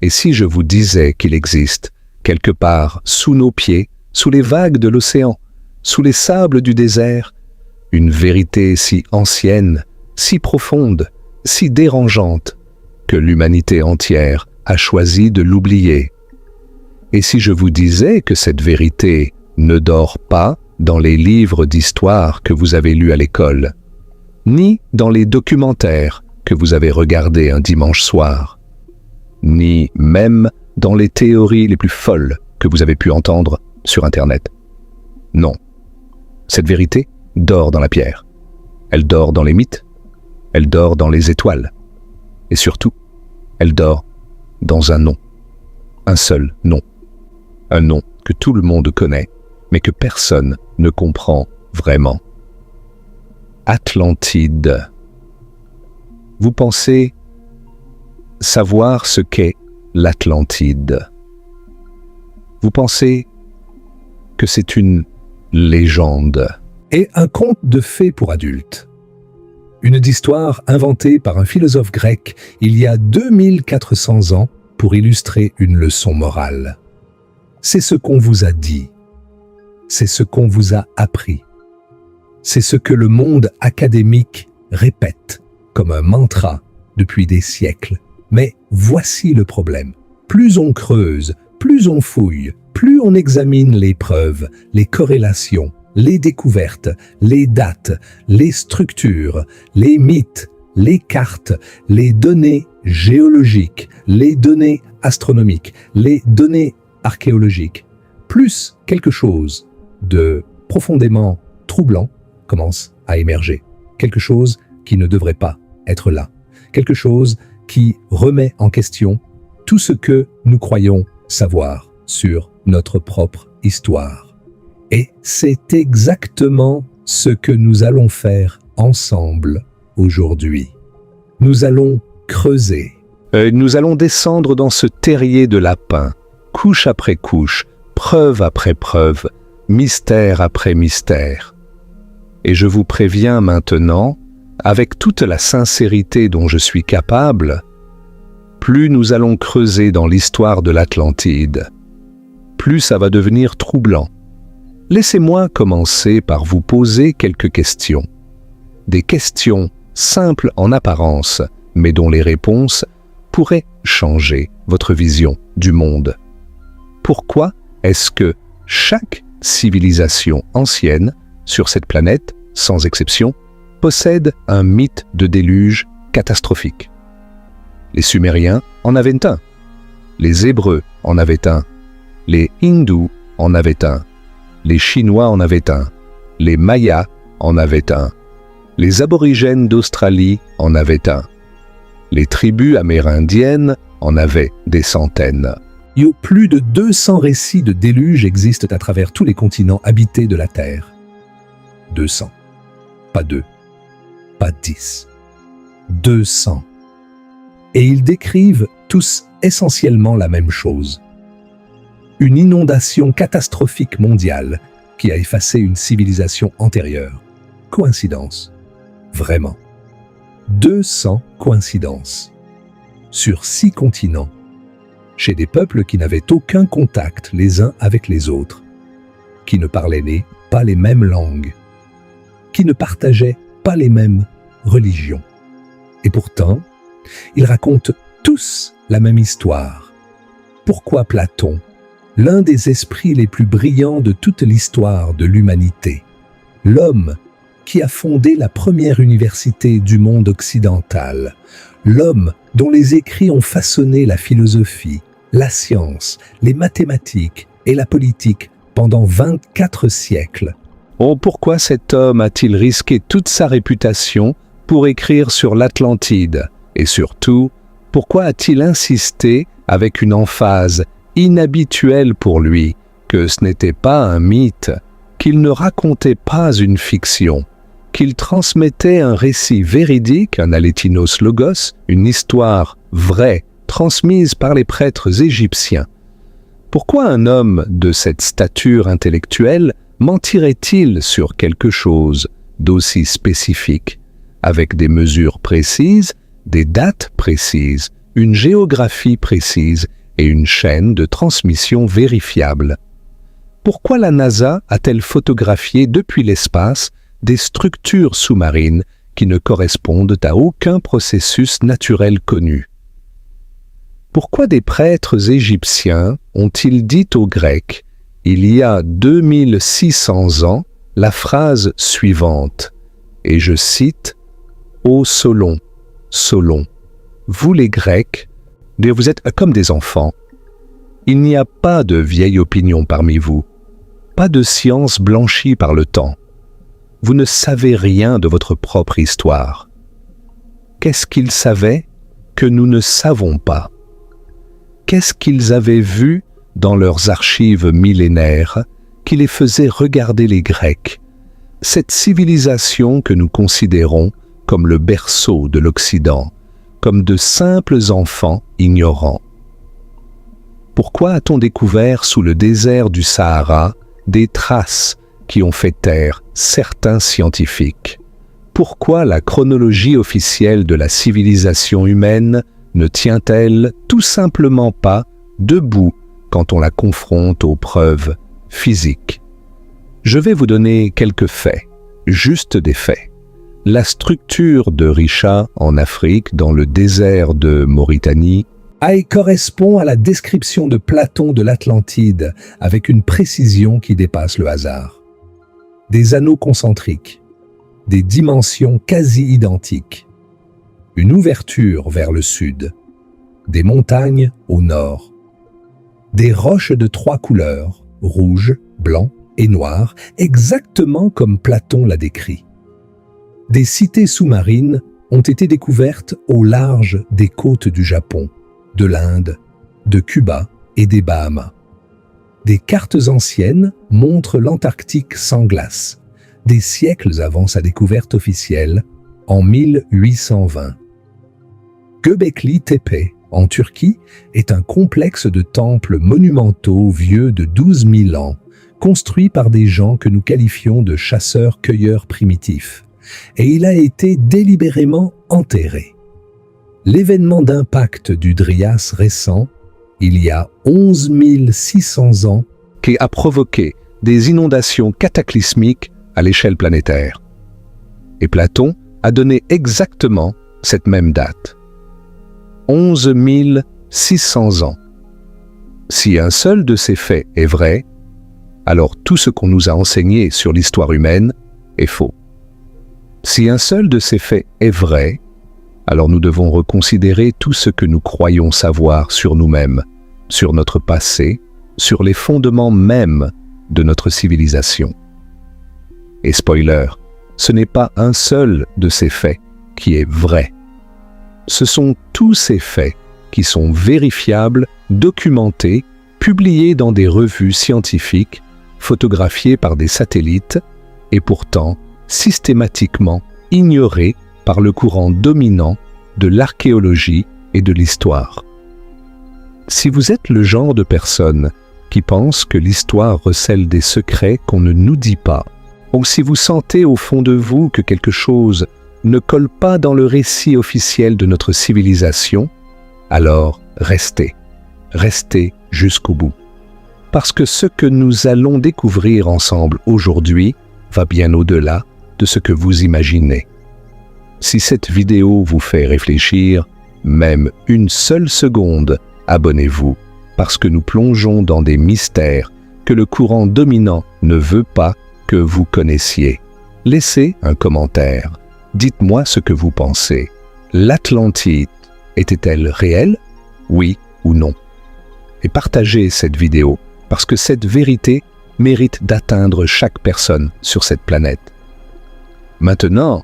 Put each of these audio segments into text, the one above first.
Et si je vous disais qu'il existe, quelque part sous nos pieds, sous les vagues de l'océan, sous les sables du désert, une vérité si ancienne, si profonde, si dérangeante, que l'humanité entière a choisi de l'oublier. Et si je vous disais que cette vérité ne dort pas dans les livres d'histoire que vous avez lus à l'école, ni dans les documentaires que vous avez regardés un dimanche soir, ni même dans les théories les plus folles que vous avez pu entendre sur Internet. Non. Cette vérité dort dans la pierre. Elle dort dans les mythes. Elle dort dans les étoiles. Et surtout, elle dort dans un nom. Un seul nom. Un nom que tout le monde connaît, mais que personne ne comprend vraiment. Atlantide. Vous pensez savoir ce qu'est l'Atlantide. Vous pensez que c'est une légende et un conte de fées pour adultes. Une histoire inventée par un philosophe grec il y a 2400 ans pour illustrer une leçon morale. C'est ce qu'on vous a dit. C'est ce qu'on vous a appris. C'est ce que le monde académique répète comme un mantra depuis des siècles. Mais voici le problème. Plus on creuse, plus on fouille, plus on examine les preuves, les corrélations, les découvertes, les dates, les structures, les mythes, les cartes, les données géologiques, les données astronomiques, les données archéologiques, plus quelque chose de profondément troublant commence à émerger. Quelque chose qui ne devrait pas être là. Quelque chose qui remet en question tout ce que nous croyons savoir sur notre propre histoire. Et c'est exactement ce que nous allons faire ensemble aujourd'hui. Nous allons creuser. Nous allons descendre dans ce terrier de lapin, couche après couche, preuve après preuve, mystère après mystère. Et je vous préviens maintenant, avec toute la sincérité dont je suis capable, plus nous allons creuser dans l'histoire de l'Atlantide, plus ça va devenir troublant. Laissez-moi commencer par vous poser quelques questions. Des questions simples en apparence, mais dont les réponses pourraient changer votre vision du monde. Pourquoi est-ce que chaque civilisation ancienne sur cette planète, sans exception, possède un mythe de déluge catastrophique? Les Sumériens en avaient un, les Hébreux en avaient un, les Hindous en avaient un, les Chinois en avaient un, les Mayas en avaient un, les aborigènes d'Australie en avaient un, les tribus amérindiennes en avaient des centaines. Plus de 200 récits de déluge existent à travers tous les continents habités de la Terre. 200. Pas 2. Pas 10. 200. Et ils décrivent tous essentiellement la même chose. Une inondation catastrophique mondiale qui a effacé une civilisation antérieure. Coïncidence? Vraiment. 200 coïncidences. Sur 6 continents. Chez des peuples qui n'avaient aucun contact les uns avec les autres. Qui ne parlaient pas les mêmes langues. Qui ne partageaient pas les mêmes religions. Et pourtant, ils racontent tous la même histoire. Pourquoi Platon, l'un des esprits les plus brillants de toute l'histoire de l'humanité, l'homme qui a fondé la première université du monde occidental, l'homme dont les écrits ont façonné la philosophie, la science, les mathématiques et la politique pendant 24 siècles. Oh, pourquoi cet homme a-t-il risqué toute sa réputation pour écrire sur l'Atlantide? Et surtout, pourquoi a-t-il insisté avec une emphase inhabituelle pour lui que ce n'était pas un mythe, qu'il ne racontait pas une fiction, qu'il transmettait un récit véridique, un alétinos logos, une histoire vraie, transmise par les prêtres égyptiens? Pourquoi un homme de cette stature intellectuelle mentirait-il sur quelque chose d'aussi spécifique, avec des mesures précises, des dates précises, une géographie précise et une chaîne de transmission vérifiable. Pourquoi la NASA a-t-elle photographié depuis l'espace des structures sous-marines qui ne correspondent à aucun processus naturel connu? Pourquoi des prêtres égyptiens ont-ils dit aux Grecs, il y a 2600 ans, la phrase suivante, et je cite, « Ô Solon, Solon, vous les Grecs, vous êtes comme des enfants. Il n'y a pas de vieille opinion parmi vous, pas de science blanchie par le temps. Vous ne savez rien de votre propre histoire. Qu'est-ce qu'ils savaient que nous ne savons pas? Qu'est-ce qu'ils avaient vu dans leurs archives millénaires qui les faisait regarder les Grecs, cette civilisation que nous considérons comme le berceau de l'Occident, comme de simples enfants ignorants? Pourquoi a-t-on découvert sous le désert du Sahara des traces qui ont fait taire certains scientifiques? Pourquoi la chronologie officielle de la civilisation humaine ne tient-elle tout simplement pas debout quand on la confronte aux preuves physiques? Je vais vous donner quelques faits, juste des faits. La structure de Richa en Afrique, dans le désert de Mauritanie, correspond à la description de Platon de l'Atlantide avec une précision qui dépasse le hasard. Des anneaux concentriques, des dimensions quasi identiques, une ouverture vers le sud, des montagnes au nord, des roches de 3 couleurs, rouge, blanc et noir, exactement comme Platon l'a décrit. Des cités sous-marines ont été découvertes au large des côtes du Japon, de l'Inde, de Cuba et des Bahamas. Des cartes anciennes montrent l'Antarctique sans glace, des siècles avant sa découverte officielle, en 1820. Göbekli Tepe, en Turquie, est un complexe de temples monumentaux vieux de 12 000 ans, construit par des gens que nous qualifions de chasseurs-cueilleurs primitifs, et il a été délibérément enterré. L'événement d'impact du Drias récent, il y a 11 600 ans, qui a provoqué des inondations cataclysmiques à l'échelle planétaire. Et Platon a donné exactement cette même date. 11 600 ans. Si un seul de ces faits est vrai, alors tout ce qu'on nous a enseigné sur l'histoire humaine est faux. Si un seul de ces faits est vrai, alors nous devons reconsidérer tout ce que nous croyons savoir sur nous-mêmes, sur notre passé, sur les fondements mêmes de notre civilisation. Et spoiler, ce n'est pas un seul de ces faits qui est vrai. Ce sont tous ces faits qui sont vérifiables, documentés, publiés dans des revues scientifiques, photographiés par des satellites, et pourtant systématiquement ignorés par le courant dominant de l'archéologie et de l'histoire. Si vous êtes le genre de personne qui pense que l'histoire recèle des secrets qu'on ne nous dit pas, ou si vous sentez au fond de vous que quelque chose ne colle pas dans le récit officiel de notre civilisation, alors restez jusqu'au bout. Parce que ce que nous allons découvrir ensemble aujourd'hui va bien au-delà de ce que vous imaginez. Si cette vidéo vous fait réfléchir, même une seule seconde, abonnez-vous, parce que nous plongeons dans des mystères que le courant dominant ne veut pas que vous connaissiez. Laissez un commentaire. Dites-moi ce que vous pensez. L'Atlantide était-elle réelle? Oui ou non? Et partagez cette vidéo, parce que cette vérité mérite d'atteindre chaque personne sur cette planète. Maintenant,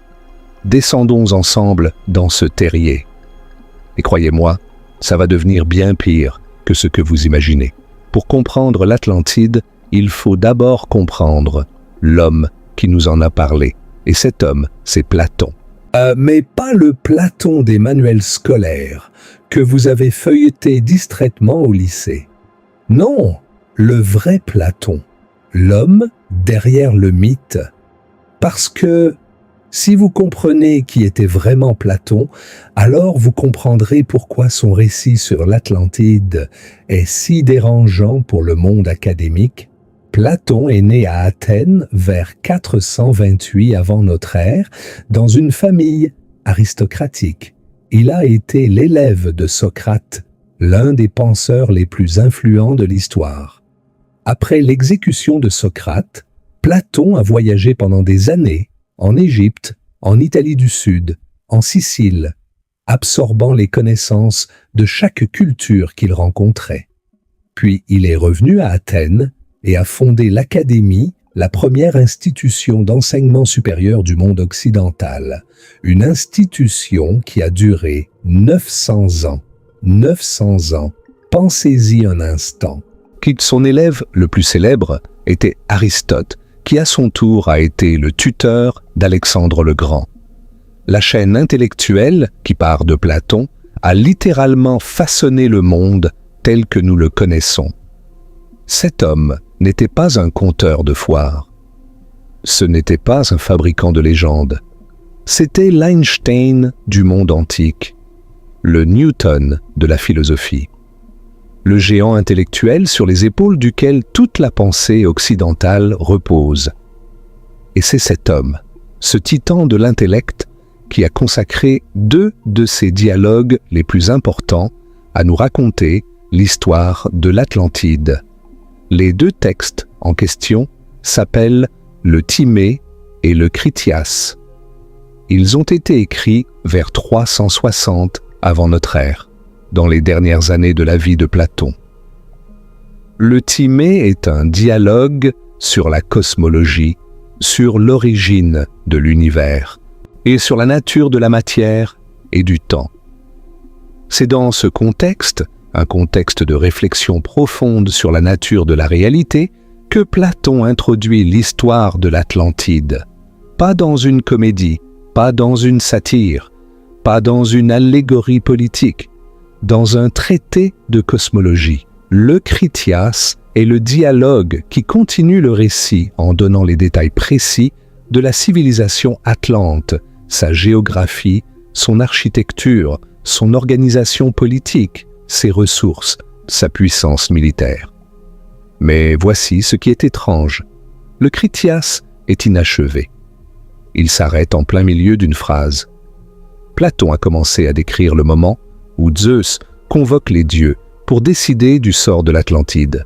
descendons ensemble dans ce terrier. Et croyez-moi, ça va devenir bien pire que ce que vous imaginez. Pour comprendre l'Atlantide, il faut d'abord comprendre l'homme qui nous en a parlé. Et cet homme, c'est Platon. Mais pas le Platon des manuels scolaires que vous avez feuilleté distraitement au lycée. Non, le vrai Platon, l'homme derrière le mythe. Parce que Si vous comprenez qui était vraiment Platon, alors vous comprendrez pourquoi son récit sur l'Atlantide est si dérangeant pour le monde académique. Platon est né à Athènes vers 428 avant notre ère, dans une famille aristocratique. Il a été l'élève de Socrate, l'un des penseurs les plus influents de l'histoire. Après l'exécution de Socrate, Platon a voyagé pendant des années en Égypte, en Italie du Sud, en Sicile, absorbant les connaissances de chaque culture qu'il rencontrait. Puis il est revenu à Athènes et a fondé l'Académie, la première institution d'enseignement supérieur du monde occidental, une institution qui a duré 900 ans. 900 ans, pensez-y un instant. Son élève le plus célèbre était Aristote, qui à son tour a été le tuteur d'Alexandre le Grand. La chaîne intellectuelle, qui part de Platon, a littéralement façonné le monde tel que nous le connaissons. Cet homme n'était pas un conteur de foire. Ce n'était pas un fabricant de légendes. C'était l'Einstein du monde antique, le Newton de la philosophie, le géant intellectuel sur les épaules duquel toute la pensée occidentale repose. Et c'est cet homme, ce titan de l'intellect, qui a consacré 2 de ses dialogues les plus importants à nous raconter l'histoire de l'Atlantide. Les 2 textes en question s'appellent le Timée et le Critias. Ils ont été écrits vers 360 avant notre ère, dans les dernières années de la vie de Platon. Le Timée est un dialogue sur la cosmologie, sur l'origine de l'univers et sur la nature de la matière et du temps. C'est dans ce contexte, un contexte de réflexion profonde sur la nature de la réalité, que Platon introduit l'histoire de l'Atlantide. Pas dans une comédie, pas dans une satire, pas dans une allégorie politique, dans un traité de cosmologie. Le Critias est le dialogue qui continue le récit en donnant les détails précis de la civilisation atlante, sa géographie, son architecture, son organisation politique, ses ressources, sa puissance militaire. Mais voici ce qui est étrange. Le Critias est inachevé. Il s'arrête en plein milieu d'une phrase. Platon a commencé à décrire le moment où Zeus convoque les dieux pour décider du sort de l'Atlantide.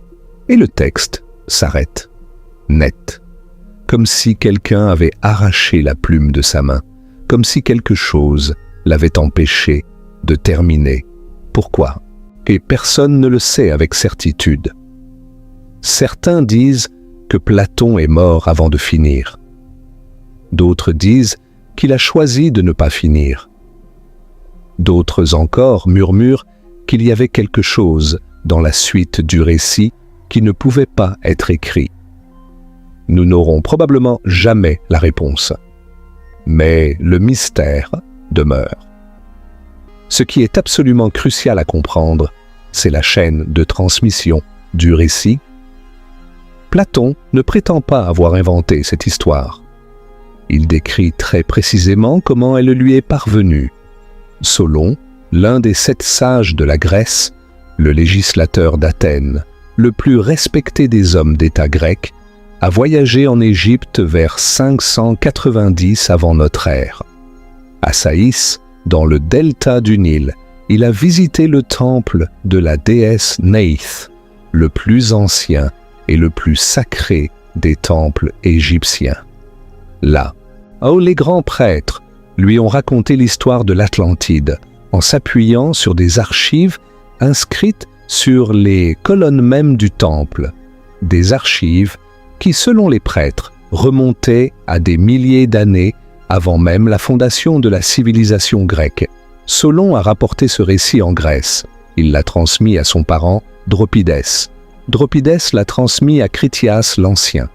Et le texte s'arrête, net, comme si quelqu'un avait arraché la plume de sa main, comme si quelque chose l'avait empêché de terminer. Pourquoi? Et personne ne le sait avec certitude. Certains disent que Platon est mort avant de finir. D'autres disent qu'il a choisi de ne pas finir. D'autres encore murmurent qu'il y avait quelque chose dans la suite du récit qui ne pouvait pas être écrit. Nous n'aurons probablement jamais la réponse. Mais le mystère demeure. Ce qui est absolument crucial à comprendre, c'est la chaîne de transmission du récit. Platon ne prétend pas avoir inventé cette histoire. Il décrit très précisément comment elle lui est parvenue. Solon, l'un des 7 sages de la Grèce, le législateur d'Athènes, le plus respecté des hommes d'État grec, a voyagé en Égypte vers 590 avant notre ère. À Saïs, dans le delta du Nil, il a visité le temple de la déesse Neith, le plus ancien et le plus sacré des temples égyptiens. Là, les grands prêtres lui ont raconté l'histoire de l'Atlantide en s'appuyant sur des archives inscrites sur les colonnes mêmes du temple, des archives qui, selon les prêtres, remontaient à des milliers d'années avant même la fondation de la civilisation grecque. Solon a rapporté ce récit en Grèce. Il l'a transmis à son parent Dropides. Dropides l'a transmis à Critias l'Ancien.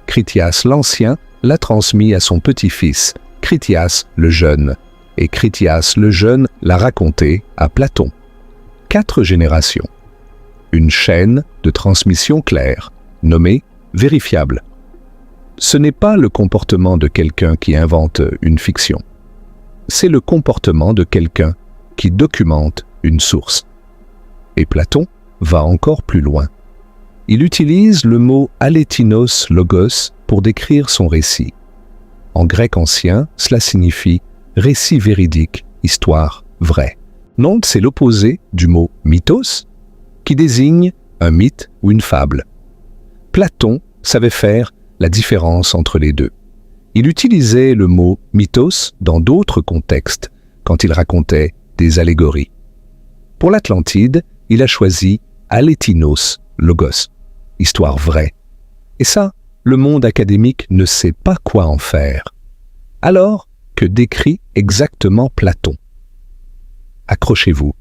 Critias l'Ancien l'a transmis à son petit-fils, Critias le Jeune. Et Critias le Jeune l'a raconté à Platon. 4 générations. Une chaîne de transmission claire, nommée vérifiable. ce n'est pas le comportement de quelqu'un qui invente une fiction. C'est le comportement de quelqu'un qui documente une source. Et Platon va encore plus loin. Il utilise le mot alétinos logos pour décrire son récit. En grec ancien, cela signifie récit véridique, histoire vraie. Nonte, c'est l'opposé du mot mythos, qui désigne un mythe ou une fable. Platon savait faire la différence entre les deux. Il utilisait le mot mythos dans d'autres contextes, quand il racontait des allégories. Pour l'Atlantide, il a choisi alétinos logos, histoire vraie. Et ça, le monde académique ne sait pas quoi en faire. Alors, que décrit exactement Platon? Accrochez-vous,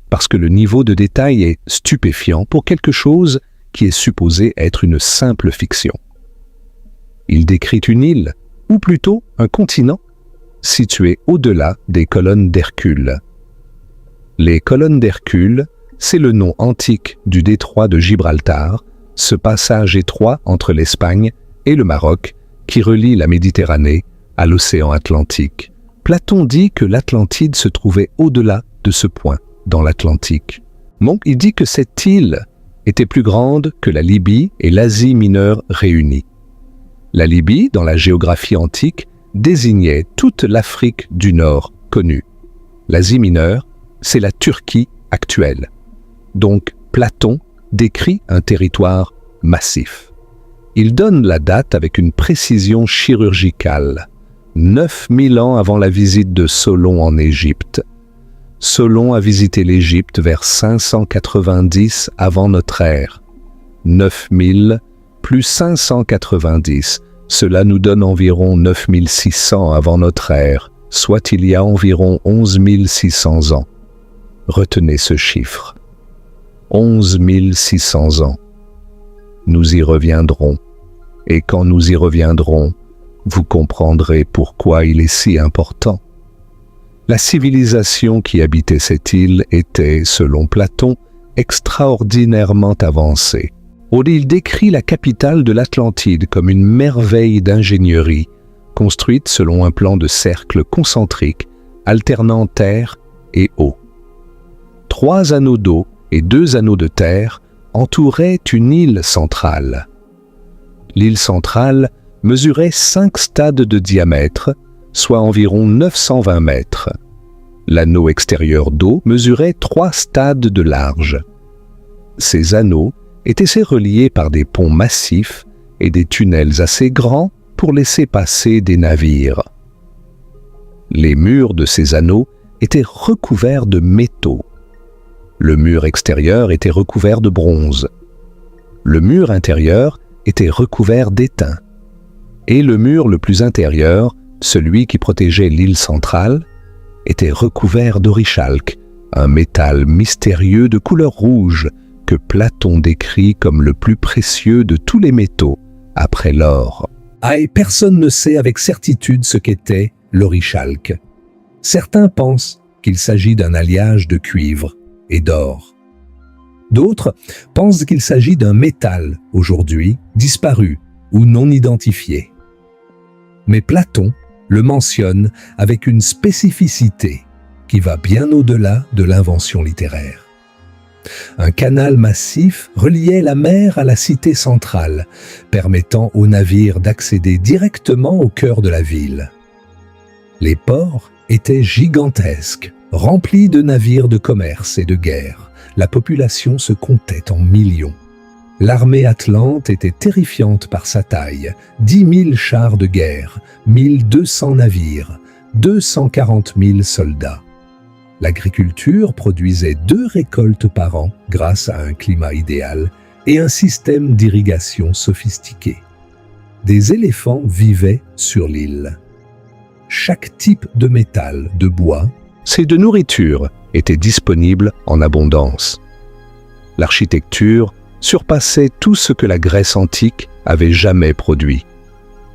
parce que le niveau de détail est stupéfiant pour quelque chose qui est supposé être une simple fiction. Il décrit une île, ou plutôt un continent, situé au-delà des colonnes d'Hercule. Les colonnes d'Hercule, c'est le nom antique du détroit de Gibraltar, ce passage étroit entre l'Espagne et le Maroc qui relie la Méditerranée à l'océan Atlantique. Platon dit que l'Atlantide se trouvait au-delà de ce point, dans l'Atlantique. Donc il dit que cette île était plus grande que la Libye et l'Asie mineure réunies. La Libye, dans la géographie antique, désignait toute l'Afrique du Nord connue. L'Asie mineure, c'est la Turquie actuelle. Donc Platon décrit un territoire massif. Il donne la date avec une précision chirurgicale. 9000 ans avant la visite de Solon en Égypte. Solon a visité l'Égypte vers 590 avant notre ère. 9000 plus 590, cela nous donne environ 9600 avant notre ère, soit il y a environ 11 600 ans. Retenez ce chiffre. 11 600 ans. Nous y reviendrons. Et quand nous y reviendrons, vous comprendrez pourquoi il est si important. La civilisation qui habitait cette île était, selon Platon, extraordinairement avancée. Il décrit la capitale de l'Atlantide comme une merveille d'ingénierie, construite selon un plan de cercle concentrique, alternant terre et eau. 3 anneaux d'eau et 2 anneaux de terre entouraient une île centrale. L'île centrale mesurait 5 stades de diamètre, soit environ 920 mètres. L'anneau extérieur d'eau mesurait 3 stades de large. Ces anneaux étaient reliés par des ponts massifs et des tunnels assez grands pour laisser passer des navires. Les murs de ces anneaux étaient recouverts de métaux. Le mur extérieur était recouvert de bronze. Le mur intérieur était recouvert d'étain. Et le mur le plus intérieur, celui qui protégeait l'île centrale, était recouvert d'orichalque, un métal mystérieux de couleur rouge que Platon décrit comme le plus précieux de tous les métaux, après l'or. Et personne ne sait avec certitude ce qu'était l'orichalque. Certains pensent qu'il s'agit d'un alliage de cuivre et d'or. D'autres pensent qu'il s'agit d'un métal, aujourd'hui disparu ou non identifié. Mais Platon le mentionne avec une spécificité qui va bien au-delà de l'invention littéraire. Un canal massif reliait la mer à la cité centrale, permettant aux navires d'accéder directement au cœur de la ville. Les ports étaient gigantesques, remplis de navires de commerce et de guerre. La population se comptait en millions. L'armée atlante était terrifiante par sa taille, 10 000 chars de guerre, 1200 navires, 240 000 soldats. L'agriculture produisait 2 récoltes par an grâce à un climat idéal et un système d'irrigation sophistiqué. Des éléphants vivaient sur l'île. Chaque type de métal, de bois, et de nourriture était disponible en abondance. L'architecture surpassait tout ce que la Grèce antique avait jamais produit.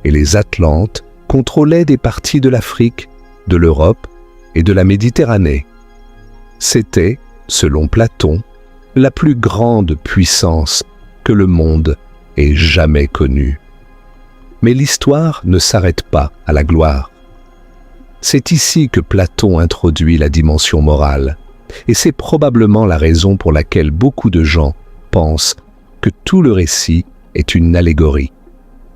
Et les Atlantes contrôlaient des parties de l'Afrique, de l'Europe et de la Méditerranée. C'était, selon Platon, la plus grande puissance que le monde ait jamais connue. Mais l'histoire ne s'arrête pas à la gloire. C'est ici que Platon introduit la dimension morale, et c'est probablement la raison pour laquelle beaucoup de gens pensent que tout le récit est une allégorie.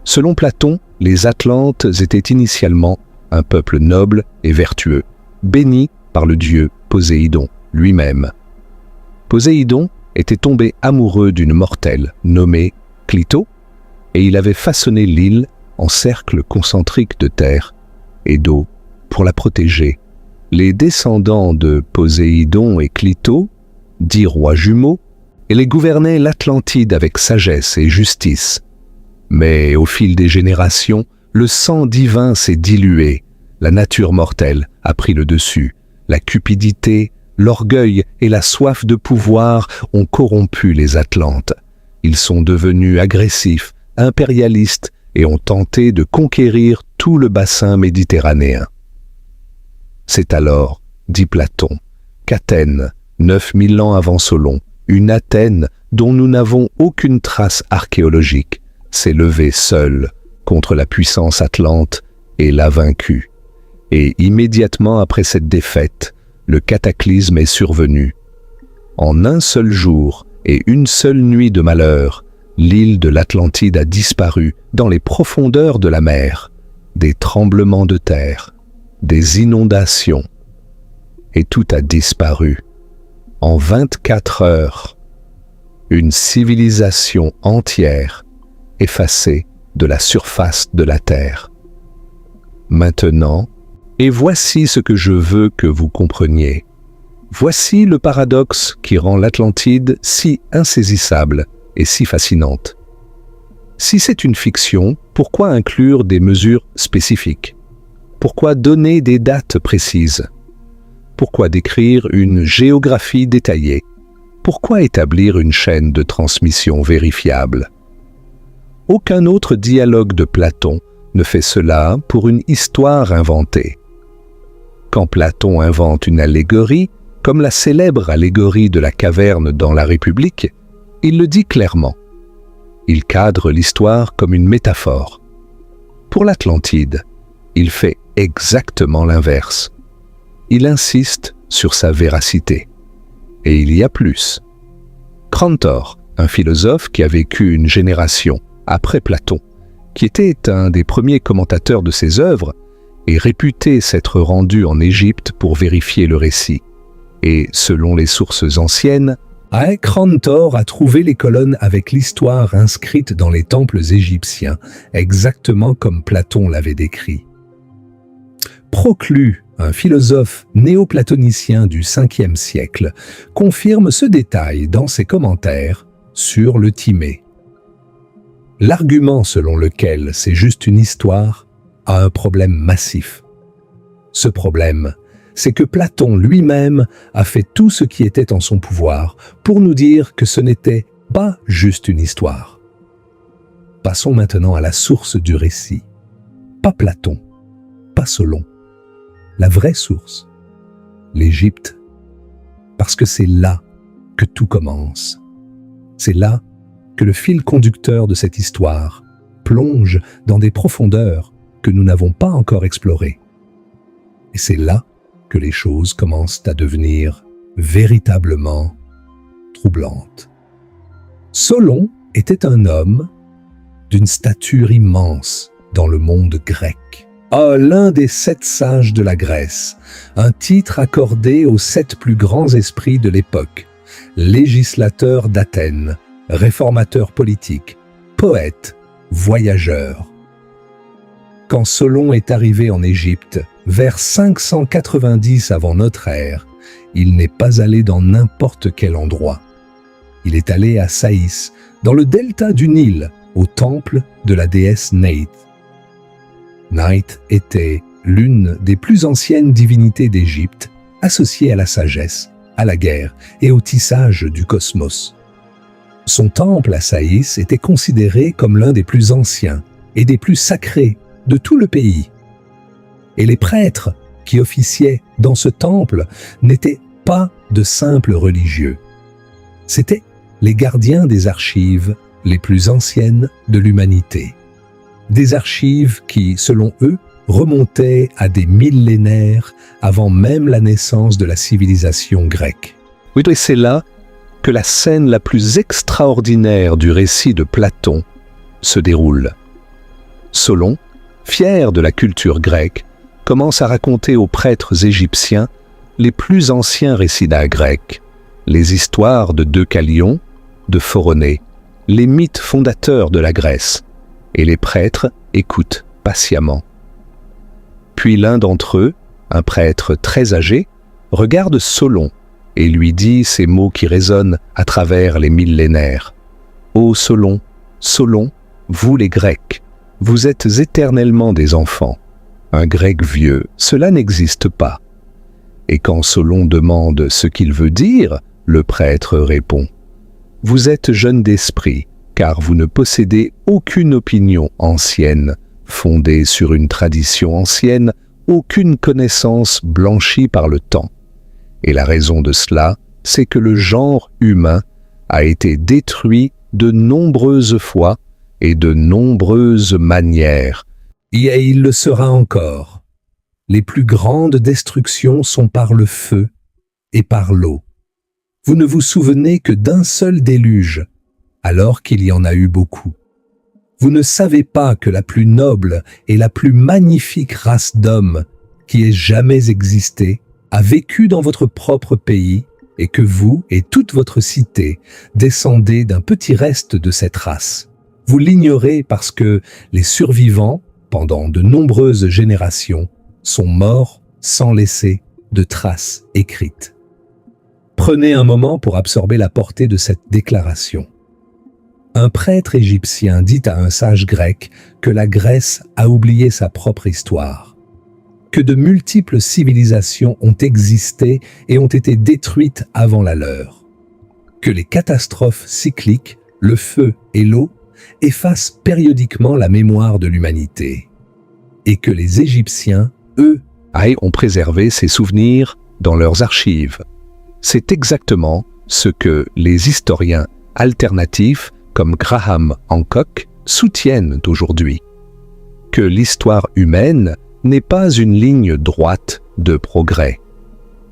Selon Platon, les Atlantes étaient initialement un peuple noble et vertueux, béni par le dieu Poséidon lui-même. Poséidon était tombé amoureux d'une mortelle nommée Clito, et il avait façonné l'île en cercle concentrique de terre et d'eau pour la protéger. Les descendants de Poséidon et Clito, dits rois jumeaux, et les gouvernaient l'Atlantide avec sagesse et justice. Mais au fil des générations, le sang divin s'est dilué, la nature mortelle a pris le dessus, la cupidité, l'orgueil et la soif de pouvoir ont corrompu les Atlantes. Ils sont devenus agressifs, impérialistes et ont tenté de conquérir tout le bassin méditerranéen. C'est alors, dit Platon, qu'Athènes, 9000 ans avant Solon, une Athènes dont nous n'avons aucune trace archéologique, s'est levée seule contre la puissance atlante et l'a vaincue. Et immédiatement après cette défaite, le cataclysme est survenu. En un seul jour et une seule nuit de malheur, l'île de l'Atlantide a disparu dans les profondeurs de la mer, des tremblements de terre, des inondations, et tout a disparu. En 24 heures, une civilisation entière effacée de la surface de la terre. Maintenant, et voici ce que je veux que vous compreniez. Voici le paradoxe qui rend l'Atlantide si insaisissable et si fascinante. Si c'est une fiction, pourquoi inclure des mesures spécifiques? Pourquoi donner des dates précises? Pourquoi décrire une géographie détaillée? Pourquoi établir une chaîne de transmission vérifiable? Aucun autre dialogue de Platon ne fait cela pour une histoire inventée. Quand Platon invente une allégorie, comme la célèbre allégorie de la caverne dans la République, il le dit clairement. Il cadre l'histoire comme une métaphore. Pour l'Atlantide, il fait exactement l'inverse. Il insiste sur sa véracité. Et il y a plus. Crantor, un philosophe qui a vécu une génération après Platon, qui était un des premiers commentateurs de ses œuvres, est réputé s'être rendu en Égypte pour vérifier le récit. Et, selon les sources anciennes, Crantor a trouvé les colonnes avec l'histoire inscrite dans les temples égyptiens, exactement comme Platon l'avait décrit. Proclus, un philosophe néoplatonicien du 5e siècle, confirme ce détail dans ses commentaires sur le Timée. L'argument selon lequel c'est juste une histoire a un problème massif. Ce problème, c'est que Platon lui-même a fait tout ce qui était en son pouvoir pour nous dire que ce n'était pas juste une histoire. Passons maintenant à la source du récit. Pas Platon, pas Solon. La vraie source, l'Égypte. Parce que c'est là que tout commence. C'est là que le fil conducteur de cette histoire plonge dans des profondeurs que nous n'avons pas encore explorées. Et c'est là que les choses commencent à devenir véritablement troublantes. Solon était un homme d'une stature immense dans le monde grec. L'un des 7 sages de la Grèce, un titre accordé aux 7 plus grands esprits de l'époque, législateur d'Athènes, réformateur politique, poète, voyageur. Quand Solon est arrivé en Égypte, vers 590 avant notre ère, il n'est pas allé dans n'importe quel endroit. Il est allé à Saïs, dans le delta du Nil, au temple de la déesse Neith. Neith était l'une des plus anciennes divinités d'Égypte, associée à la sagesse, à la guerre et au tissage du cosmos. Son temple à Saïs était considéré comme l'un des plus anciens et des plus sacrés de tout le pays. Et les prêtres qui officiaient dans ce temple n'étaient pas de simples religieux. C'étaient les gardiens des archives les plus anciennes de l'humanité. des archives qui, selon eux, remontaient à des millénaires avant même la naissance de la civilisation grecque. Oui, et c'est là que la scène la plus extraordinaire du récit de Platon se déroule. Solon, fier de la culture grecque, commence à raconter aux prêtres égyptiens les plus anciens récits grecs, les histoires de Deucalion, de Phoronée, les mythes fondateurs de la Grèce, et les prêtres écoutent patiemment. Puis l'un d'entre eux, un prêtre très âgé, regarde Solon et lui dit ces mots qui résonnent à travers les millénaires. « Ô Solon, Solon, vous les Grecs, vous êtes éternellement des enfants. Un Grec vieux, cela n'existe pas. » Et quand Solon demande ce qu'il veut dire, le prêtre répond « Vous êtes jeune d'esprit, car vous ne possédez aucune opinion ancienne, fondée sur une tradition ancienne, aucune connaissance blanchie par le temps. Et la raison de cela, c'est que le genre humain a été détruit de nombreuses fois et de nombreuses manières. Et il le sera encore. Les plus grandes destructions sont par le feu et par l'eau. Vous ne vous souvenez que d'un seul déluge, alors qu'il y en a eu beaucoup. Vous ne savez pas que la plus noble et la plus magnifique race d'hommes qui ait jamais existé a vécu dans votre propre pays et que vous et toute votre cité descendez d'un petit reste de cette race. Vous l'ignorez parce que les survivants, pendant de nombreuses générations, sont morts sans laisser de traces écrites. Prenez un moment pour absorber la portée de cette déclaration. Un prêtre égyptien dit à un sage grec que la Grèce a oublié sa propre histoire, que de multiples civilisations ont existé et ont été détruites avant la leur, que les catastrophes cycliques, le feu et l'eau, effacent périodiquement la mémoire de l'humanité, et que les Égyptiens, eux, ont préservé ces souvenirs dans leurs archives. C'est exactement ce que les historiens alternatifs comme Graham Hancock soutiennent aujourd'hui, que l'histoire humaine n'est pas une ligne droite de progrès,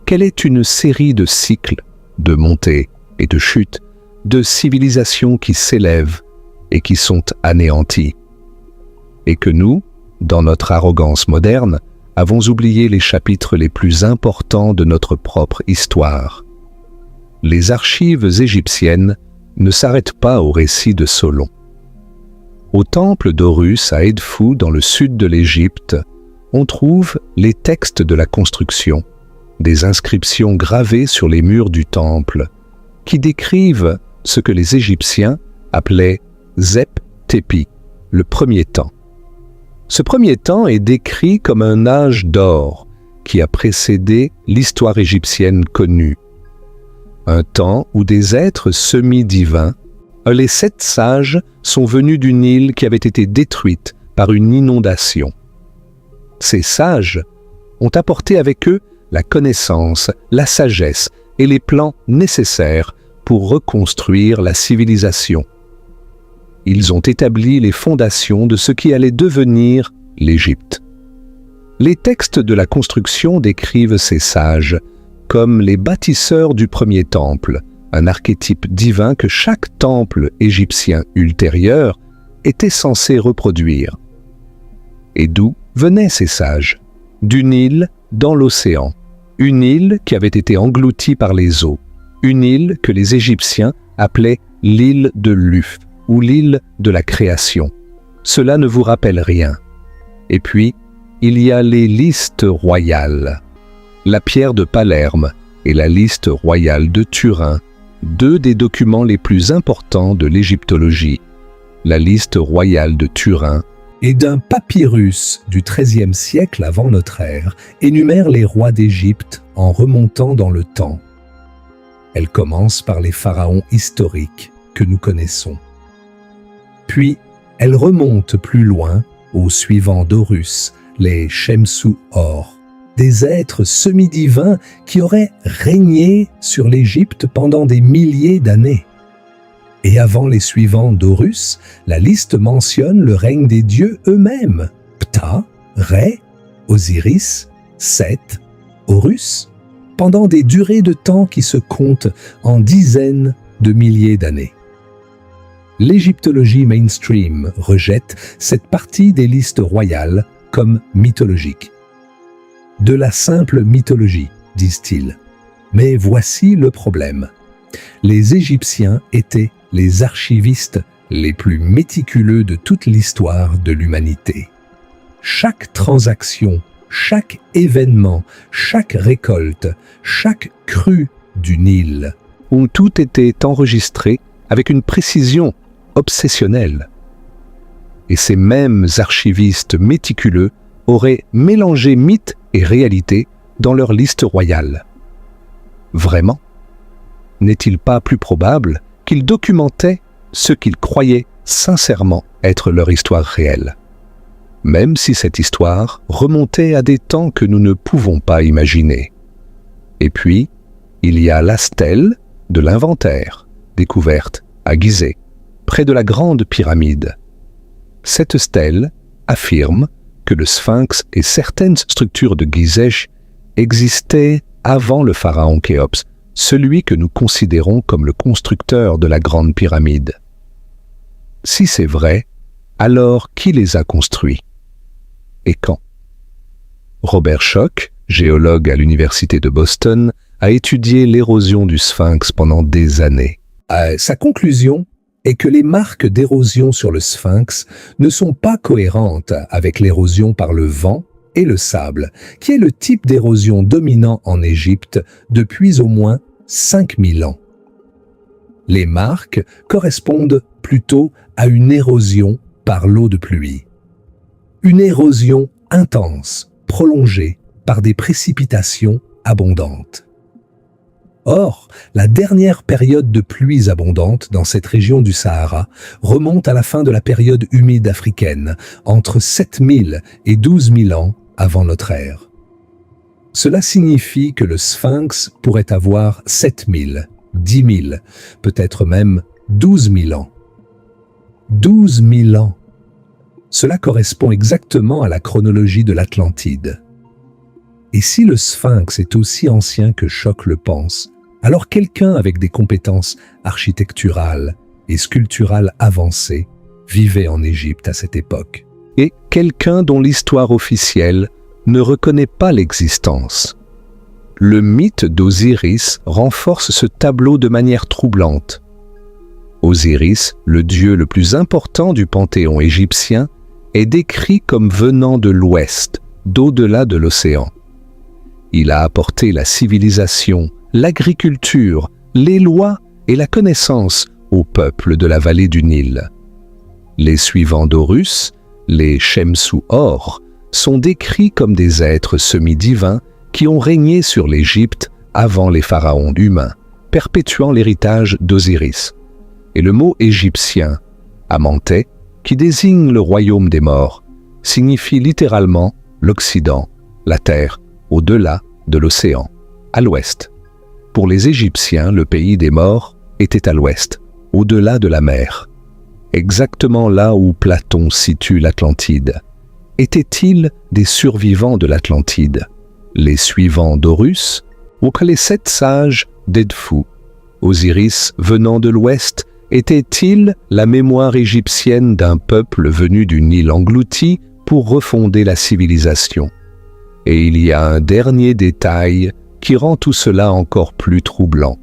qu'elle est une série de cycles, de montées et de chutes, de civilisations qui s'élèvent et qui sont anéanties, et que nous, dans notre arrogance moderne, avons oublié les chapitres les plus importants de notre propre histoire. Les archives égyptiennes ne s'arrête pas au récit de Solon. Au temple d'Horus à Edfou, dans le sud de l'Égypte, on trouve les textes de la construction, des inscriptions gravées sur les murs du temple, qui décrivent ce que les Égyptiens appelaient Zep Tepi, le premier temps. Ce premier temps est décrit comme un âge d'or qui a précédé l'histoire égyptienne connue. Un temps où des êtres semi-divins, les 7 sages, sont venus d'une île qui avait été détruite par une inondation. Ces sages ont apporté avec eux la connaissance, la sagesse et les plans nécessaires pour reconstruire la civilisation. Ils ont établi les fondations de ce qui allait devenir l'Égypte. Les textes de la construction décrivent ces sages comme les bâtisseurs du premier temple, un archétype divin que chaque temple égyptien ultérieur était censé reproduire. Et d'où venaient ces sages? D'une île dans l'océan, une île qui avait été engloutie par les eaux, une île que les Égyptiens appelaient l'île de Luf ou l'île de la création. Cela ne vous rappelle rien. Et puis, il y a les listes royales. La pierre de Palerme et la liste royale de Turin, 2 des documents les plus importants de l'égyptologie. La liste royale de Turin et d'un papyrus du XIIIe siècle avant notre ère énumère les rois d'Égypte en remontant dans le temps. Elle commence par les pharaons historiques que nous connaissons. Puis, elle remonte plus loin aux suivants d'Horus, les Shemsu-Hor, des êtres semi-divins qui auraient régné sur l'Égypte pendant des milliers d'années. Et avant les suivants d'Horus, la liste mentionne le règne des dieux eux-mêmes. Ptah, Rê, Osiris, Seth, Horus, pendant des durées de temps qui se comptent en dizaines de milliers d'années. L'égyptologie mainstream rejette cette partie des listes royales comme mythologique. De la simple mythologie, disent-ils. Mais voici le problème. Les Égyptiens étaient les archivistes les plus méticuleux de toute l'histoire de l'humanité. Chaque transaction, chaque événement, chaque récolte, chaque crue du Nil, où tout était enregistré avec une précision obsessionnelle. Et ces mêmes archivistes méticuleux auraient mélangé mythe et réalité dans leur liste royale. Vraiment ? N'est-il pas plus probable qu'ils documentaient ce qu'ils croyaient sincèrement être leur histoire réelle, même si cette histoire remontait à des temps que nous ne pouvons pas imaginer. Et puis, il y a la stèle de l'inventaire, découverte à Gizeh, près de la grande pyramide. Cette stèle affirme que le sphinx et certaines structures de Gizeh existaient avant le pharaon Khéops, celui que nous considérons comme le constructeur de la grande pyramide. Si c'est vrai, alors qui les a construits? Et quand? Robert Schoch, géologue à l'université de Boston, a étudié l'érosion du sphinx pendant des années. Sa conclusion est que les marques d'érosion sur le sphinx ne sont pas cohérentes avec l'érosion par le vent et le sable, qui est le type d'érosion dominant en Égypte depuis au moins 5000 ans. Les marques correspondent plutôt à une érosion par l'eau de pluie. Une érosion intense, prolongée par des précipitations abondantes. Or, la dernière période de pluies abondantes dans cette région du Sahara remonte à la fin de la période humide africaine, entre 7000 et 12 000 ans avant notre ère. Cela signifie que le sphinx pourrait avoir 7000, 10 000, peut-être même 12 000 ans. 12 000 ans. Cela correspond exactement à la chronologie de l'Atlantide. Et si le sphinx est aussi ancien que Schoch le pense, alors quelqu'un avec des compétences architecturales et sculpturales avancées vivait en Égypte à cette époque. Et quelqu'un dont l'histoire officielle ne reconnaît pas l'existence. Le mythe d'Osiris renforce ce tableau de manière troublante. Osiris, le dieu le plus important du panthéon égyptien, est décrit comme venant de l'ouest, d'au-delà de l'océan. Il a apporté la civilisation, l'agriculture, les lois et la connaissance au peuple de la vallée du Nil. Les suivants d'Horus, les Shemsu-Hor, sont décrits comme des êtres semi-divins qui ont régné sur l'Égypte avant les pharaons humains, perpétuant l'héritage d'Osiris. Et le mot égyptien, Amentet, qui désigne le royaume des morts, signifie littéralement l'Occident, la terre, au-delà de l'océan, à l'ouest. Pour les Égyptiens, le pays des morts était à l'ouest, au-delà de la mer, exactement là où Platon situe l'Atlantide. Étaient-ils des survivants de l'Atlantide, les suivants d'Horus, ou que les 7 sages d'Edfou, Osiris venant de l'ouest, était-il la mémoire égyptienne d'un peuple venu du Nil englouti pour refonder la civilisation? Et il y a un dernier détail qui rend tout cela encore plus troublant.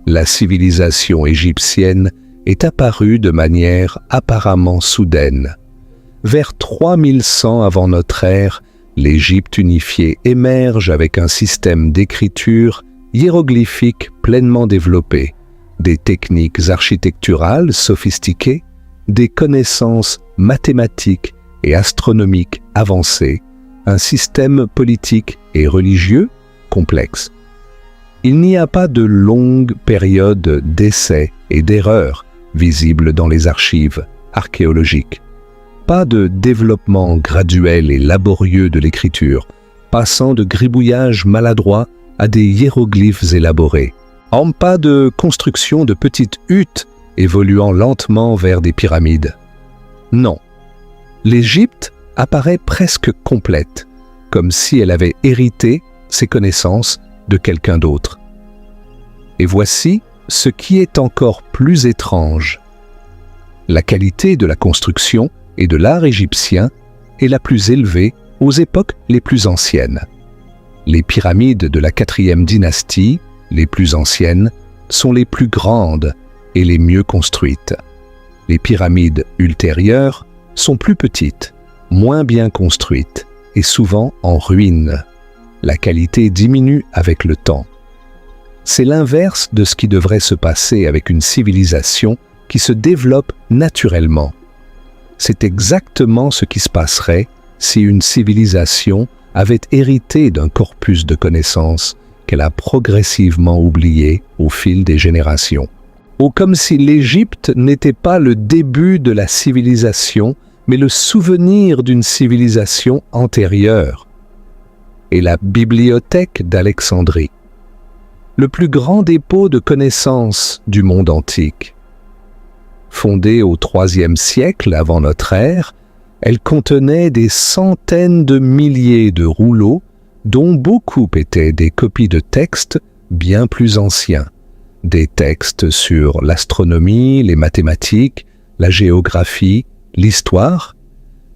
La civilisation égyptienne est apparue de manière apparemment soudaine. Vers 3100 avant notre ère, l'Égypte unifiée émerge avec un système d'écriture hiéroglyphique pleinement développé, des techniques architecturales sophistiquées, des connaissances mathématiques et astronomiques avancées, un système politique et religieux complexe. Il n'y a pas de longue période d'essais et d'erreurs visibles dans les archives archéologiques. Pas de développement graduel et laborieux de l'écriture, passant de gribouillages maladroits à des hiéroglyphes élaborés. Pas de construction de petites huttes évoluant lentement vers des pyramides. Non, l'Égypte apparaît presque complète, comme si elle avait hérité ses connaissances de quelqu'un d'autre. Et voici ce qui est encore plus étrange. La qualité de la construction et de l'art égyptien est la plus élevée aux époques les plus anciennes. Les pyramides de la 4e dynastie, les plus anciennes, sont les plus grandes et les mieux construites. Les pyramides ultérieures sont plus petites, moins bien construites et souvent en ruine. La qualité diminue avec le temps. C'est l'inverse de ce qui devrait se passer avec une civilisation qui se développe naturellement. C'est exactement ce qui se passerait si une civilisation avait hérité d'un corpus de connaissances qu'elle a progressivement oublié au fil des générations. Ou comme si l'Égypte n'était pas le début de la civilisation, mais le souvenir d'une civilisation antérieure. Et la bibliothèque d'Alexandrie, le plus grand dépôt de connaissances du monde antique. Fondée au IIIe siècle avant notre ère, elle contenait des centaines de milliers de rouleaux, dont beaucoup étaient des copies de textes bien plus anciens. Des textes sur l'astronomie, les mathématiques, la géographie, l'histoire.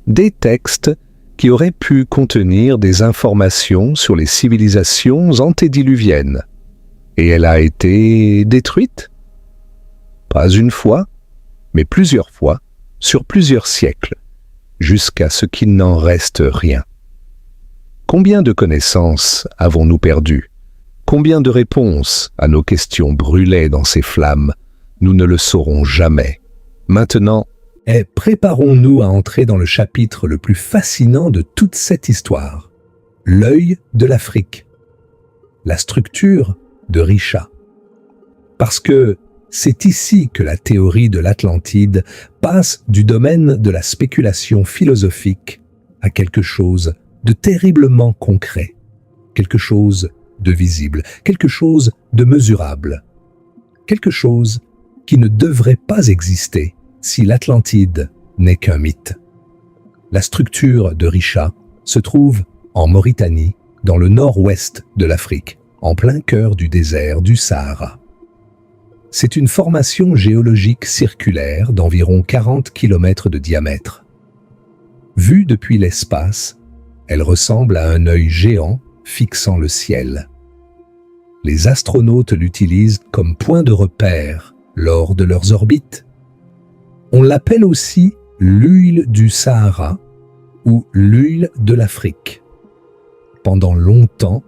Des textes qui auraient pu contenir des informations sur les civilisations antédiluviennes. Et elle a été détruite? Pas une fois, mais plusieurs fois, sur plusieurs siècles, jusqu'à ce qu'il n'en reste rien. Combien de connaissances avons-nous perdues? Combien de réponses à nos questions brûlaient dans ces flammes? Nous ne le saurons jamais. Maintenant, préparons-nous à entrer dans le chapitre le plus fascinant de toute cette histoire, l'œil de l'Afrique, la structure de Risha. Parce que c'est ici que la théorie de l'Atlantide passe du domaine de la spéculation philosophique à quelque chose de terriblement concret, quelque chose de visible, quelque chose de mesurable, quelque chose qui ne devrait pas exister si l'Atlantide n'est qu'un mythe. La structure de Risha se trouve en Mauritanie, dans le nord-ouest de l'Afrique, en plein cœur du désert du Sahara. C'est une formation géologique circulaire d'environ 40 km de diamètre. Vue depuis l'espace, elle ressemble à un œil géant fixant le ciel. Les astronautes l'utilisent comme point de repère lors de leurs orbites. On l'appelle aussi l'huile du Sahara ou l'huile de l'Afrique. Pendant longtemps,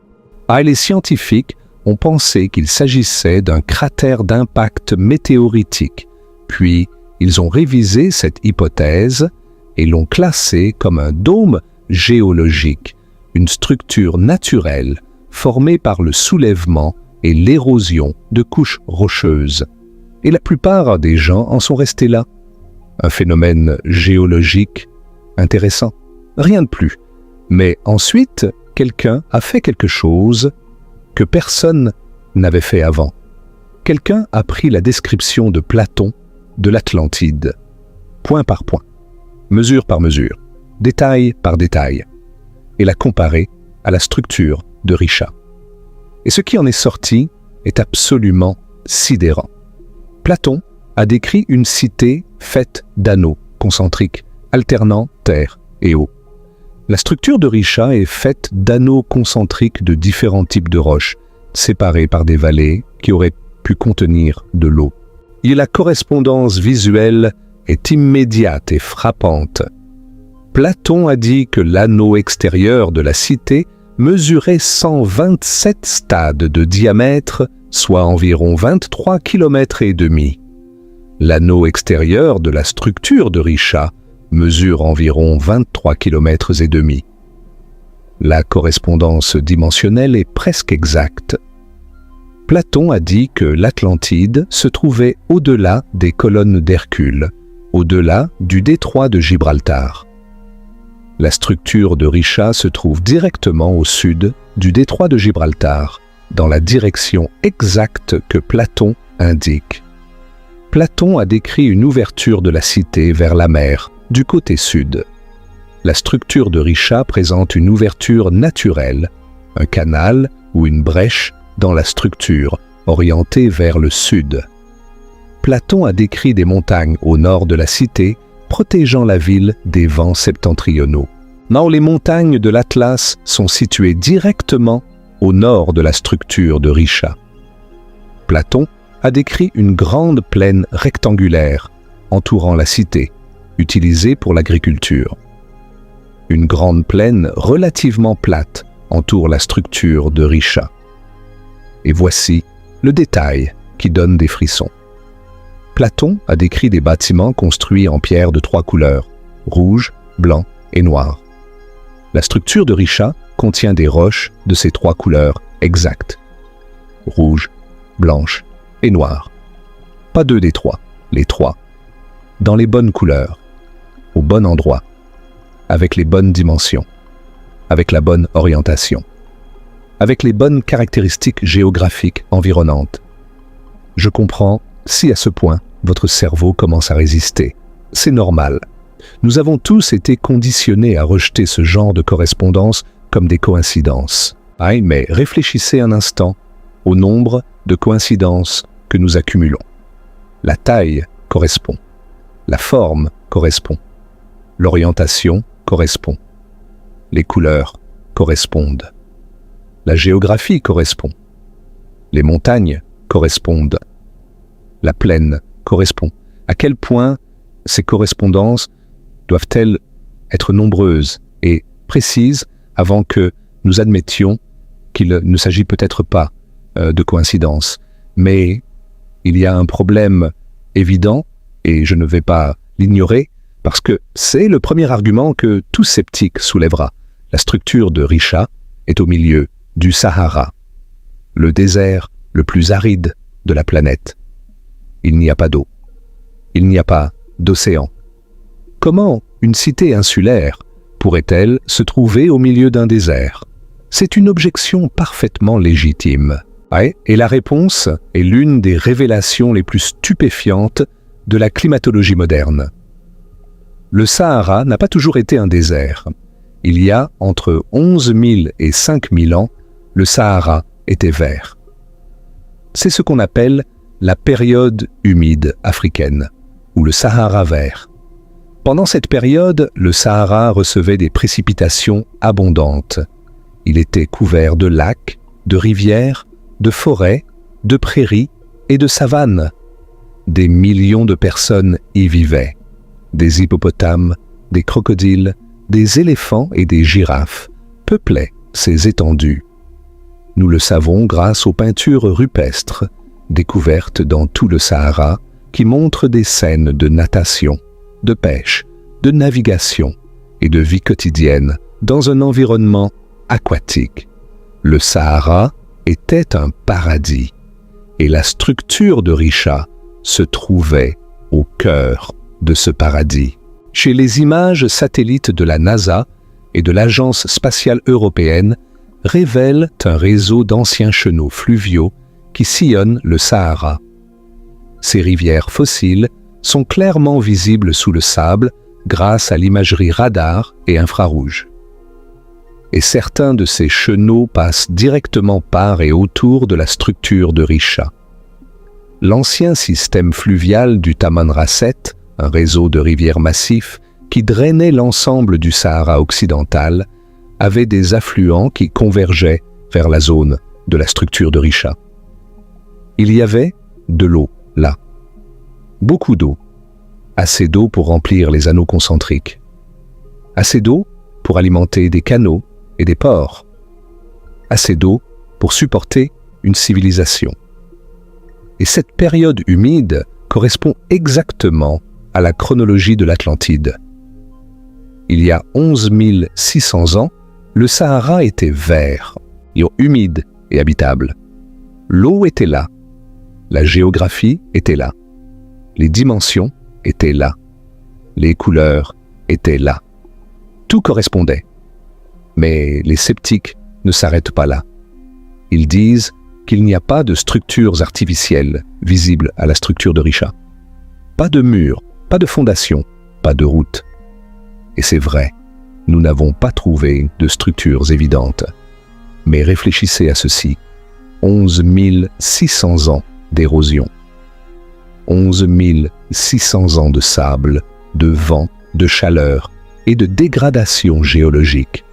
les scientifiques ont pensé qu'il s'agissait d'un cratère d'impact météoritique, puis ils ont révisé cette hypothèse et l'ont classé comme un dôme géologique, une structure naturelle formée par le soulèvement et l'érosion de couches rocheuses. Et la plupart des gens en sont restés là. Un phénomène géologique intéressant, rien de plus. Mais ensuite, quelqu'un a fait quelque chose que personne n'avait fait avant. Quelqu'un a pris la description de Platon de l'Atlantide, point par point, mesure par mesure, détail par détail, et l'a comparée à la structure de Risha. Et ce qui en est sorti est absolument sidérant. Platon a décrit une cité faite d'anneaux concentriques, alternant terre et eau. La structure de Risha est faite d'anneaux concentriques de différents types de roches, séparés par des vallées qui auraient pu contenir de l'eau. Et la correspondance visuelle est immédiate et frappante. Platon a dit que l'anneau extérieur de la cité mesurait 127 stades de diamètre, soit environ 23 km et demi. L'anneau extérieur de la structure de Risha mesure environ 23 km et demi. La correspondance dimensionnelle est presque exacte. Platon a dit que l'Atlantide se trouvait au-delà des colonnes d'Hercule, au-delà du détroit de Gibraltar. La structure de Risha se trouve directement au sud du détroit de Gibraltar, dans la direction exacte que Platon indique. Platon a décrit une ouverture de la cité vers la mer, du côté sud. La structure de Richa présente une ouverture naturelle, un canal ou une brèche dans la structure, orientée vers le sud. Platon a décrit des montagnes au nord de la cité, protégeant la ville des vents septentrionaux. Non, les montagnes de l'Atlas sont situées directement au nord de la structure de Richa. Platon a décrit une grande plaine rectangulaire entourant la cité, utilisée pour l'agriculture. Une grande plaine relativement plate entoure la structure de Richa. Et voici le détail qui donne des frissons. Platon a décrit des bâtiments construits en pierre de 3 couleurs, rouge, blanc et noir. La structure de Richa contient des roches de ces 3 couleurs exactes, rouge, blanche et noire. Pas 2 des 3, les 3, dans les bonnes couleurs, au bon endroit, avec les bonnes dimensions, avec la bonne orientation, avec les bonnes caractéristiques géographiques environnantes. Je comprends si à ce point votre cerveau commence à résister. C'est normal. Nous avons tous été conditionnés à rejeter ce genre de correspondance comme des coïncidences. Mais réfléchissez un instant au nombre de coïncidences que nous accumulons. La taille correspond. La forme correspond. L'orientation correspond. Les couleurs correspondent. La géographie correspond. Les montagnes correspondent. La plaine correspond. À quel point ces correspondances doivent-elles être nombreuses et précises avant que nous admettions qu'il ne s'agit peut-être pas de coïncidence. Mais il y a un problème évident, et je ne vais pas l'ignorer, parce que c'est le premier argument que tout sceptique soulèvera. La structure de Richa est au milieu du Sahara, le désert le plus aride de la planète. Il n'y a pas d'eau. Il n'y a pas d'océan. Comment une cité insulaire pourrait-elle se trouver au milieu d'un désert? C'est une objection parfaitement légitime. Et la réponse est l'une des révélations les plus stupéfiantes de la climatologie moderne. Le Sahara n'a pas toujours été un désert. Il y a entre 11 000 et 5 000 ans, le Sahara était vert. C'est ce qu'on appelle la période humide africaine, ou le Sahara vert. Pendant cette période, le Sahara recevait des précipitations abondantes. Il était couvert de lacs, de rivières, de forêts, de prairies et de savanes. Des millions de personnes y vivaient. Des hippopotames, des crocodiles, des éléphants et des girafes peuplaient ces étendues. Nous le savons grâce aux peintures rupestres, découvertes dans tout le Sahara, qui montrent des scènes de natation, de pêche, de navigation et de vie quotidienne dans un environnement aquatique. Le Sahara était un paradis et la structure de Richa se trouvait au cœur de ce paradis. Chez les images satellites de la NASA et de l'Agence spatiale européenne révèlent un réseau d'anciens chenaux fluviaux qui sillonnent le Sahara. Ces rivières fossiles sont clairement visibles sous le sable grâce à l'imagerie radar et infrarouge. Et certains de ces chenaux passent directement par et autour de la structure de Richa. L'ancien système fluvial du Tamanrasset, un réseau de rivières massifs qui drainait l'ensemble du Sahara occidental, avait des affluents qui convergeaient vers la zone de la structure de Richa. Il y avait de l'eau là. Beaucoup d'eau. Assez d'eau pour remplir les anneaux concentriques. Assez d'eau pour alimenter des canaux et des ports. Assez d'eau pour supporter une civilisation. Et cette période humide correspond exactement à la chronologie de l'Atlantide. Il y a 11 600 ans, le Sahara était vert, humide et habitable. L'eau était là. La géographie était là. Les dimensions étaient là. Les couleurs étaient là. Tout correspondait. Mais les sceptiques ne s'arrêtent pas là. Ils disent qu'il n'y a pas de structures artificielles visibles à la structure de Richa. Pas de mur, pas de fondation, pas de route. Et c'est vrai, nous n'avons pas trouvé de structures évidentes. Mais réfléchissez à ceci, 11 600 ans d'érosion. 11 600 ans de sable, de vent, de chaleur et de dégradation géologique.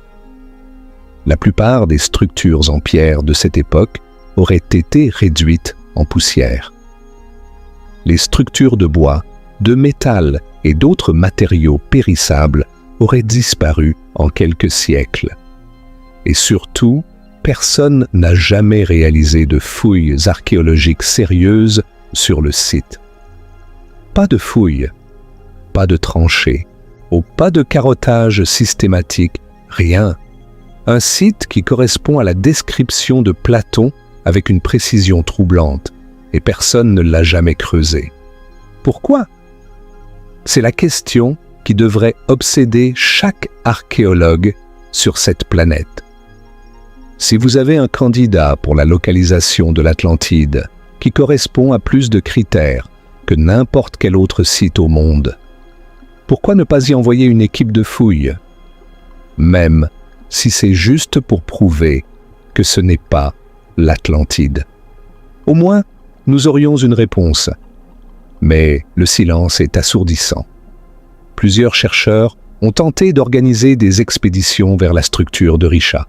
La plupart des structures en pierre de cette époque auraient été réduites en poussière. Les structures de bois, de métal et d'autres matériaux périssables auraient disparu en quelques siècles. Et surtout, personne n'a jamais réalisé de fouilles archéologiques sérieuses sur le site. Pas de fouilles, pas de tranchées, pas de carottage systématique, rien. Un site qui correspond à la description de Platon avec une précision troublante, et personne ne l'a jamais creusé. Pourquoi? C'est la question qui devrait obséder chaque archéologue sur cette planète. Si vous avez un candidat pour la localisation de l'Atlantide qui correspond à plus de critères que n'importe quel autre site au monde, pourquoi ne pas y envoyer une équipe de fouilles? Même si c'est juste pour prouver que ce n'est pas l'Atlantide. Au moins, nous aurions une réponse. Mais le silence est assourdissant. Plusieurs chercheurs ont tenté d'organiser des expéditions vers la structure de Risha.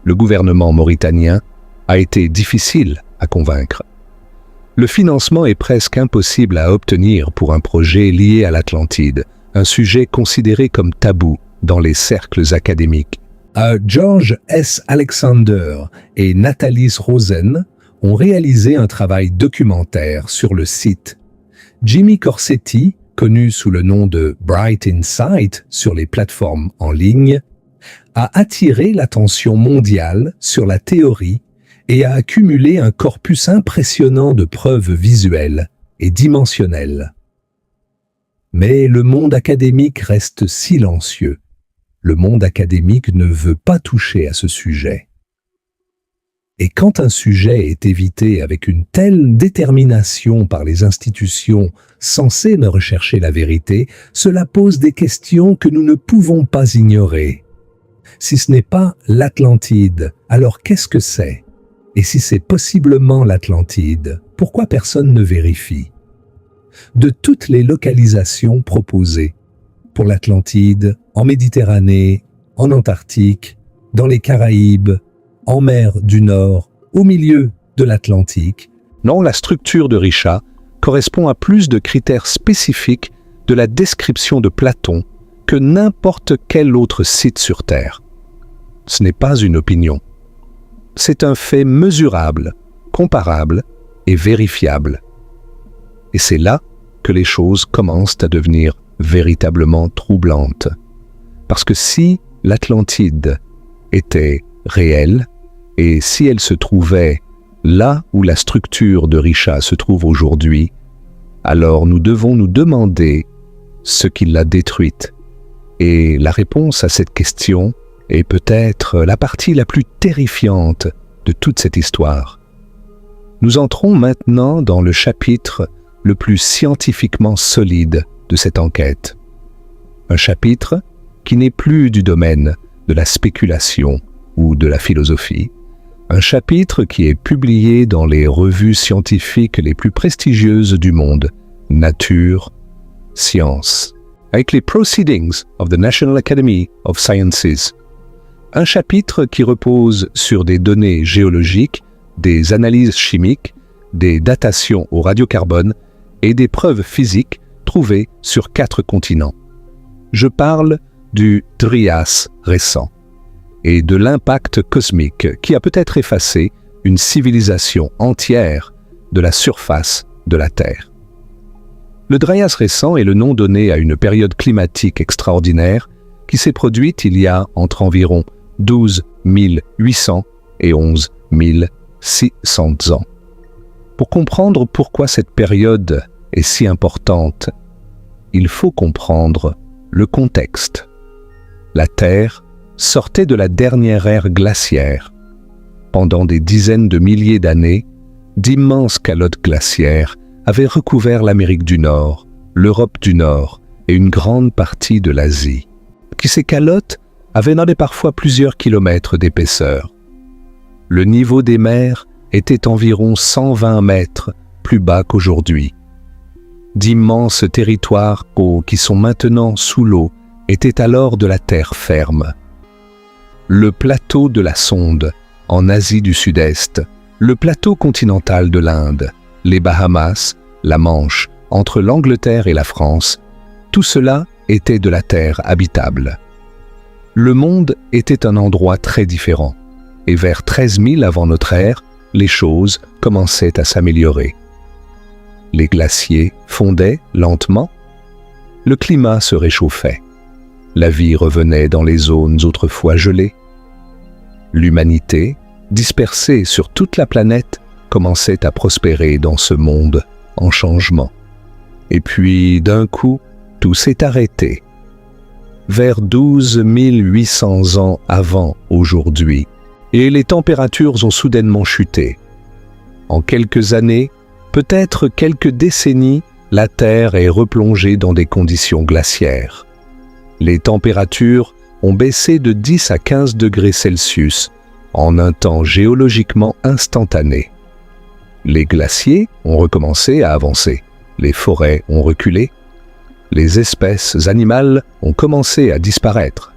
Le gouvernement mauritanien a été difficile à convaincre. Le financement est presque impossible à obtenir pour un projet lié à l'Atlantide, un sujet considéré comme tabou dans les cercles académiques. George S. Alexander et Nathalie Rosen ont réalisé un travail documentaire sur le site. Jimmy Corsetti, connu sous le nom de Bright Insight sur les plateformes en ligne, a attiré l'attention mondiale sur la théorie et a accumulé un corpus impressionnant de preuves visuelles et dimensionnelles. Mais le monde académique reste silencieux. Le monde académique ne veut pas toucher à ce sujet. Et quand un sujet est évité avec une telle détermination par les institutions censées ne rechercher la vérité, cela pose des questions que nous ne pouvons pas ignorer. Si ce n'est pas l'Atlantide, alors qu'est-ce que c'est? Et si c'est possiblement l'Atlantide, pourquoi personne ne vérifie? De toutes les localisations proposées, pour l'Atlantide, en Méditerranée, en Antarctique, dans les Caraïbes, en mer du Nord, au milieu de l'Atlantique. Non, la structure de Risha correspond à plus de critères spécifiques de la description de Platon que n'importe quel autre site sur Terre. Ce n'est pas une opinion. C'est un fait mesurable, comparable et vérifiable. Et c'est là que les choses commencent à devenir véritablement troublantes. Parce que si l'Atlantide était réelle, et si elle se trouvait là où la structure de Risha se trouve aujourd'hui, alors nous devons nous demander ce qui l'a détruite. Et la réponse à cette question est peut-être la partie la plus terrifiante de toute cette histoire. Nous entrons maintenant dans le chapitre le plus scientifiquement solide de cette enquête. Un chapitre qui n'est plus du domaine de la spéculation ou de la philosophie. Un chapitre qui est publié dans les revues scientifiques les plus prestigieuses du monde, Nature, Science, avec les Proceedings of the National Academy of Sciences. Un chapitre qui repose sur des données géologiques, des analyses chimiques, des datations au radiocarbone et des preuves physiques trouvées sur 4 continents. Je parle du Trias récent et de l'impact cosmique qui a peut-être effacé une civilisation entière de la surface de la Terre. Le Trias récent est le nom donné à une période climatique extraordinaire qui s'est produite il y a entre environ 12 800 et 11 600 ans. Pour comprendre pourquoi cette période est si importante, il faut comprendre le contexte. La Terre sortait de la dernière ère glaciaire. Pendant des dizaines de milliers d'années, d'immenses calottes glaciaires avaient recouvert l'Amérique du Nord, l'Europe du Nord et une grande partie de l'Asie, qui ces calottes avaient parfois plusieurs kilomètres d'épaisseur. Le niveau des mers était environ 120 mètres plus bas qu'aujourd'hui. D'immenses territoires qui sont maintenant sous l'eau étaient alors de la terre ferme. Le plateau de la Sonde, en Asie du Sud-Est, le plateau continental de l'Inde, les Bahamas, la Manche, entre l'Angleterre et la France, tout cela était de la terre habitable. Le monde était un endroit très différent, et vers 13 000 avant notre ère, les choses commençaient à s'améliorer. Les glaciers fondaient lentement, le climat se réchauffait, la vie revenait dans les zones autrefois gelées. L'humanité, dispersée sur toute la planète, commençait à prospérer dans ce monde en changement. Et puis, d'un coup, tout s'est arrêté. Vers 12 800 ans avant aujourd'hui, et les températures ont soudainement chuté. En quelques années, peut-être quelques décennies, la Terre est replongée dans des conditions glaciaires. Les températures ont baissé de 10 à 15 degrés Celsius en un temps géologiquement instantané. Les glaciers ont recommencé à avancer, les forêts ont reculé, les espèces animales ont commencé à disparaître.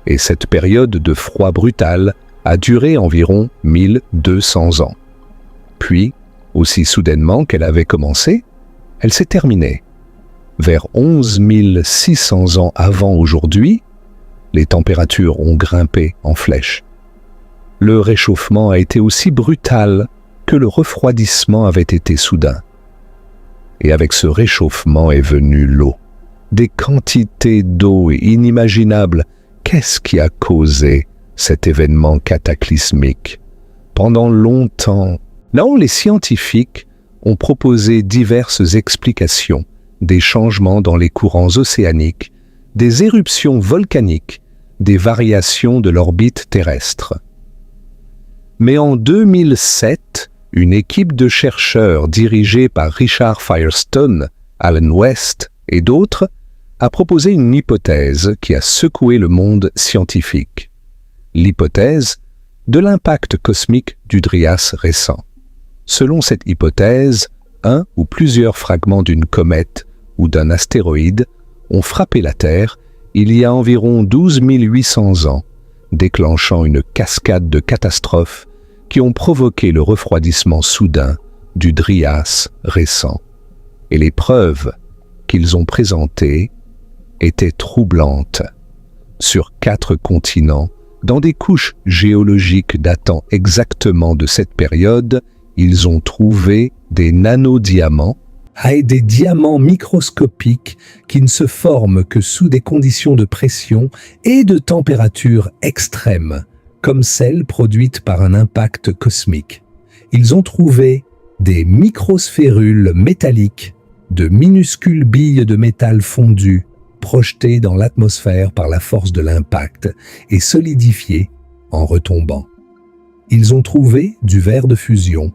Et cette période de froid brutal a duré environ 1200 ans. Puis, aussi soudainement qu'elle avait commencé, elle s'est terminée. Vers 11 600 ans avant aujourd'hui, les températures ont grimpé en flèche. Le réchauffement a été aussi brutal que le refroidissement avait été soudain. Et avec ce réchauffement est venue l'eau. Des quantités d'eau inimaginables. Qu'est-ce qui a causé cet événement cataclysmique? Pendant longtemps, les scientifiques ont proposé diverses explications des changements dans les courants océaniques, des éruptions volcaniques, des variations de l'orbite terrestre. Mais en 2007, une équipe de chercheurs dirigée par Richard Firestone, Alan West et d'autres a proposé une hypothèse qui a secoué le monde scientifique. L'hypothèse de l'impact cosmique du Dryas récent. Selon cette hypothèse, un ou plusieurs fragments d'une comète ou d'un astéroïde ont frappé la Terre il y a environ 12 800 ans, déclenchant une cascade de catastrophes qui ont provoqué le refroidissement soudain du Dryas récent. Et les preuves qu'ils ont présentées étaient troublantes. Sur 4 continents, dans des couches géologiques datant exactement de cette période, ils ont trouvé des nanodiamants, des diamants microscopiques qui ne se forment que sous des conditions de pression et de température extrêmes, comme celles produites par un impact cosmique. Ils ont trouvé des microsphérules métalliques, de minuscules billes de métal fondues, projetées dans l'atmosphère par la force de l'impact et solidifiées en retombant. Ils ont trouvé du verre de fusion,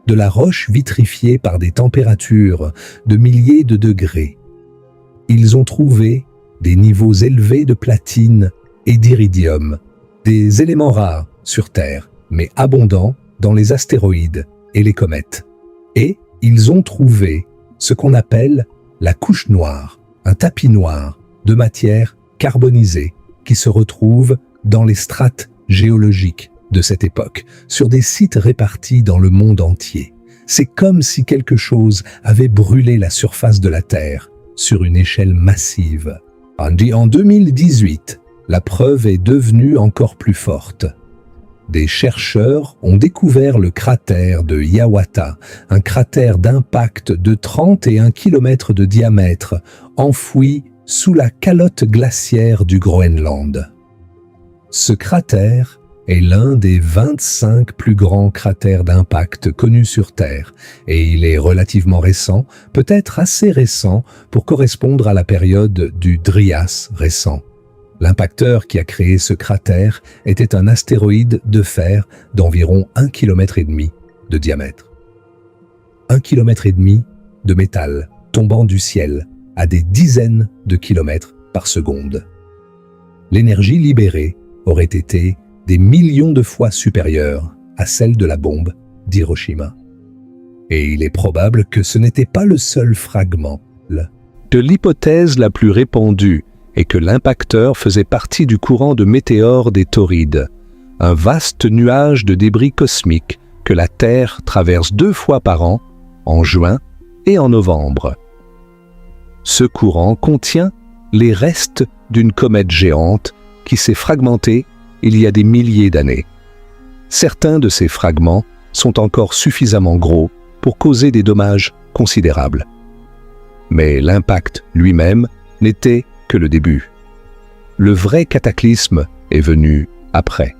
de la roche vitrifiée par des températures de milliers de degrés. Ils ont trouvé des niveaux élevés de platine et d'iridium, des éléments rares sur Terre, mais abondants dans les astéroïdes et les comètes. Et ils ont trouvé ce qu'on appelle la couche noire, un tapis noir de matière carbonisée qui se retrouve dans les strates géologiques de cette époque, sur des sites répartis dans le monde entier. C'est comme si quelque chose avait brûlé la surface de la Terre sur une échelle massive. En 2018, la preuve est devenue encore plus forte. Des chercheurs ont découvert le cratère de Hiawatha, un cratère d'impact de 31 km de diamètre, enfoui sous la calotte glaciaire du Groenland. Ce cratère est l'un des 25 plus grands cratères d'impact connus sur Terre, et il est relativement récent, peut-être assez récent pour correspondre à la période du Dryas récent. L'impacteur qui a créé ce cratère était un astéroïde de fer d'environ 1,5 km de diamètre. 1,5 km de métal tombant du ciel à des dizaines de kilomètres par seconde. L'énergie libérée aurait été des millions de fois supérieure à celle de la bombe d'Hiroshima. Et il est probable que ce n'était pas le seul fragment. Que l'hypothèse la plus répandue est que l'impacteur faisait partie du courant de météores des Taurides, un vaste nuage de débris cosmiques que la Terre traverse 2 fois par an, en juin et en novembre. Ce courant contient les restes d'une comète géante qui s'est fragmentée il y a des milliers d'années. Certains de ces fragments sont encore suffisamment gros pour causer des dommages considérables. Mais l'impact lui-même n'était que le début. Le vrai cataclysme est venu après.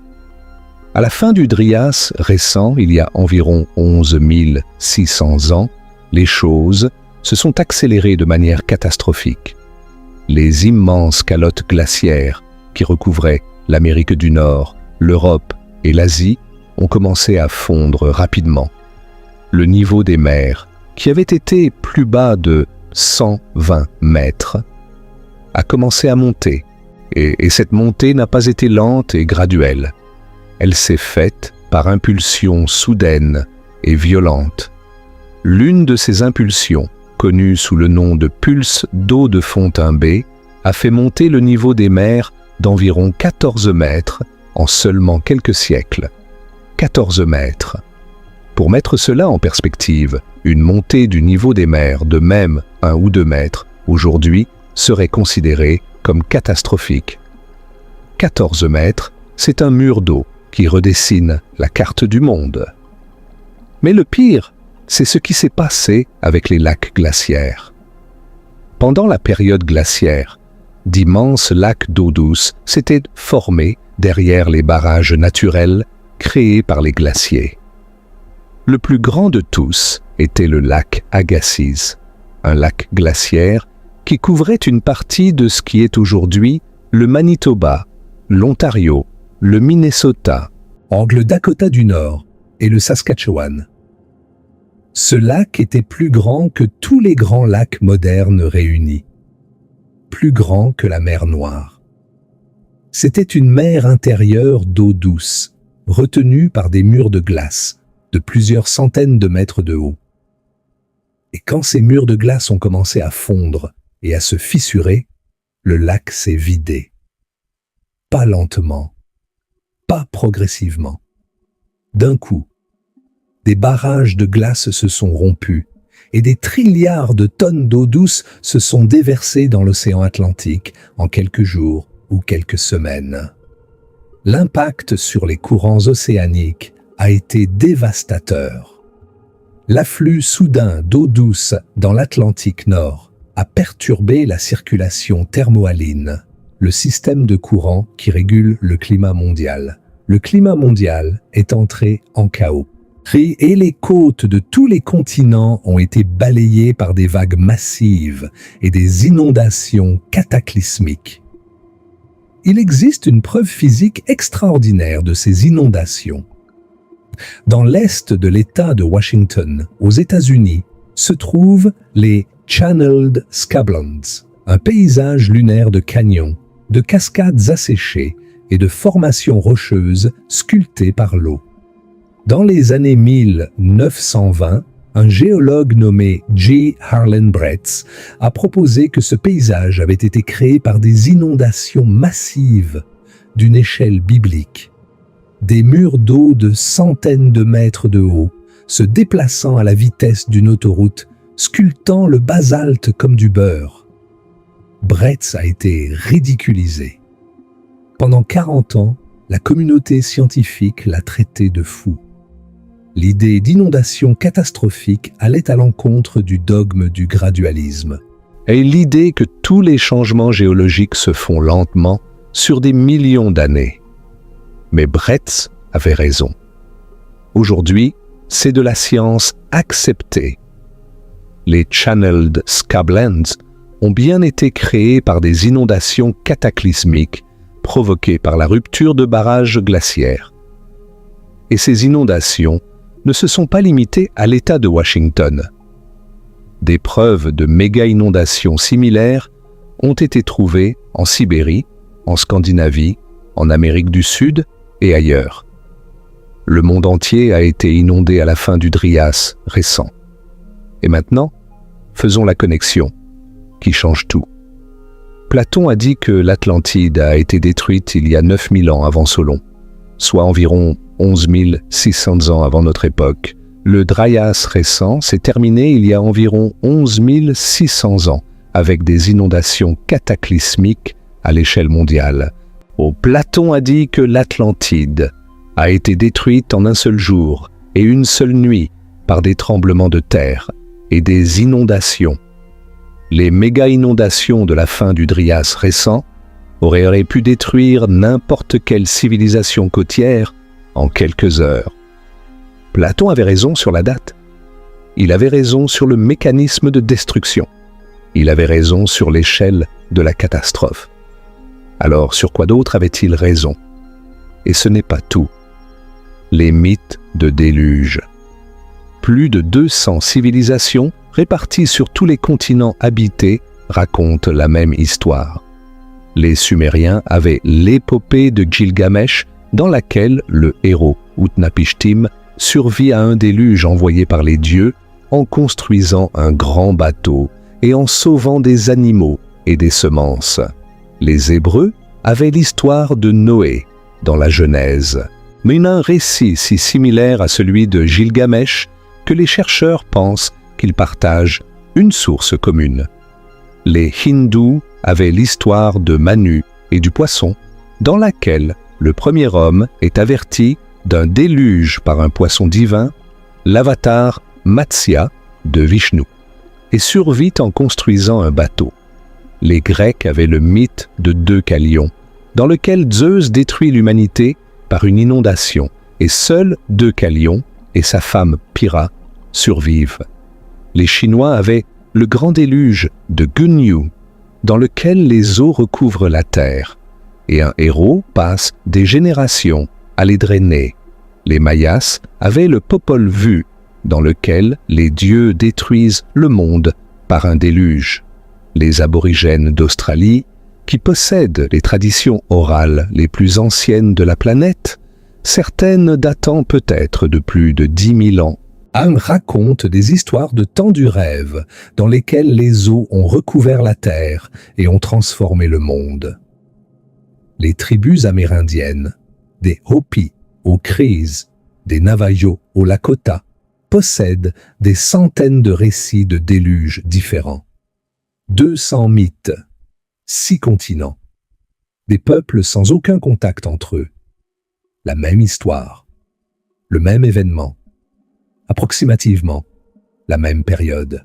À la fin du Drias récent, il y a environ 11 600 ans, les choses se sont accélérées de manière catastrophique. Les immenses calottes glaciaires qui recouvraient l'Amérique du Nord, l'Europe et l'Asie ont commencé à fondre rapidement. Le niveau des mers, qui avait été plus bas de 120 mètres, a commencé à monter, et cette montée n'a pas été lente et graduelle. Elle s'est faite par impulsions soudaines et violentes. L'une de ces impulsions, connue sous le nom de pulse d'eau de Fontainebleau, a fait monter le niveau des mers d'environ 14 mètres en seulement quelques siècles. 14 mètres. Pour mettre cela en perspective, une montée du niveau des mers de même 1 ou 2 mètres aujourd'hui serait considérée comme catastrophique. 14 mètres, c'est un mur d'eau qui redessine la carte du monde. Mais le pire, c'est ce qui s'est passé avec les lacs glaciaires. Pendant la période glaciaire, d'immenses lacs d'eau douce s'étaient formés derrière les barrages naturels créés par les glaciers. Le plus grand de tous était le lac Agassiz, un lac glaciaire qui couvrait une partie de ce qui est aujourd'hui le Manitoba, l'Ontario, le Minnesota, entre le Dakota du Nord et le Saskatchewan. Ce lac était plus grand que tous les grands lacs modernes réunis, plus grand que la mer Noire. C'était une mer intérieure d'eau douce, retenue par des murs de glace de plusieurs centaines de mètres de haut. Et quand ces murs de glace ont commencé à fondre et à se fissurer, le lac s'est vidé. Pas lentement, pas progressivement. D'un coup, des barrages de glace se sont rompus et des trilliards de tonnes d'eau douce se sont déversées dans l'océan Atlantique en quelques jours ou quelques semaines. L'impact sur les courants océaniques a été dévastateur. L'afflux soudain d'eau douce dans l'Atlantique Nord a perturbé la circulation thermohaline, le système de courant qui régule le climat mondial. Le climat mondial est entré en chaos. Et les côtes de tous les continents ont été balayées par des vagues massives et des inondations cataclysmiques. Il existe une preuve physique extraordinaire de ces inondations. Dans l'est de l'État de Washington, aux États-Unis, se trouvent les Channeled Scablands, un paysage lunaire de canyons, de cascades asséchées et de formations rocheuses sculptées par l'eau. Dans les années 1920, un géologue nommé J. Harlan Bretz a proposé que ce paysage avait été créé par des inondations massives d'une échelle biblique. Des murs d'eau de centaines de mètres de haut, se déplaçant à la vitesse d'une autoroute, sculptant le basalte comme du beurre. Bretz a été ridiculisé. Pendant 40 ans, la communauté scientifique l'a traité de fou. L'idée d'inondation catastrophique allait à l'encontre du dogme du gradualisme. Et l'idée que tous les changements géologiques se font lentement sur des millions d'années. Mais Bretz avait raison. Aujourd'hui, c'est de la science acceptée. Les Channeled Scablands ont bien été créés par des inondations cataclysmiques provoquées par la rupture de barrages glaciaires. Et ces inondations ne se sont pas limitées à l'État de Washington. des preuves de méga-inondations similaires ont été trouvées en Sibérie, en Scandinavie, en Amérique du Sud et ailleurs. Le monde entier a été inondé à la fin du Dryas récent. Et maintenant, faisons la connexion qui change tout. Platon a dit que l'Atlantide a été détruite il y a 9000 ans avant Solon, soit environ 11 600 ans avant notre époque. Le Dryas récent s'est terminé il y a environ 11 600 ans, avec des inondations cataclysmiques à l'échelle mondiale. Platon a dit que l'Atlantide a été détruite en un seul jour et une seule nuit par des tremblements de terre et des inondations. Les méga-inondations de la fin du Dryas récent auraient pu détruire n'importe quelle civilisation côtière en quelques heures. Platon avait raison sur la date. Il avait raison sur le mécanisme de destruction. Il avait raison sur l'échelle de la catastrophe. Alors, sur quoi d'autre avait-il raison? Et ce n'est pas tout. Les mythes de déluge. Plus de 200 civilisations réparties sur tous les continents habités racontent la même histoire. Les Sumériens avaient l'épopée de Gilgamesh, dans laquelle le héros Utnapishtim survit à un déluge envoyé par les dieux en construisant un grand bateau et en sauvant des animaux et des semences. Les Hébreux avaient l'histoire de Noé dans la Genèse, mais un récit si similaire à celui de Gilgamesh que les chercheurs pensent qu'ils partagent une source commune. Les Hindous avaient l'histoire de Manu et du poisson, dans laquelle le premier homme est averti d'un déluge par un poisson divin, l'avatar Matsya de Vishnu, et survit en construisant un bateau. Les Grecs avaient le mythe de Deucalion, dans lequel Zeus détruit l'humanité par une inondation, et seul Deucalion et sa femme Pyrrha survivent. Les Chinois avaient le grand déluge de Gunyu, dans lequel les eaux recouvrent la terre, et un héros passe des générations à les drainer. Les Mayas avaient le Popol Vuh, dans lequel les dieux détruisent le monde par un déluge. Les aborigènes d'Australie, qui possèdent les traditions orales les plus anciennes de la planète, certaines datant peut-être de plus de 10 000 ans, racontent des histoires de temps du rêve, dans lesquelles les eaux ont recouvert la terre et ont transformé le monde. Les tribus amérindiennes, des Hopi aux Crees, des Navajo aux Lakota, possèdent des centaines de récits de déluges différents. 200 mythes, 6 continents, des peuples sans aucun contact entre eux, la même histoire, le même événement, approximativement la même période.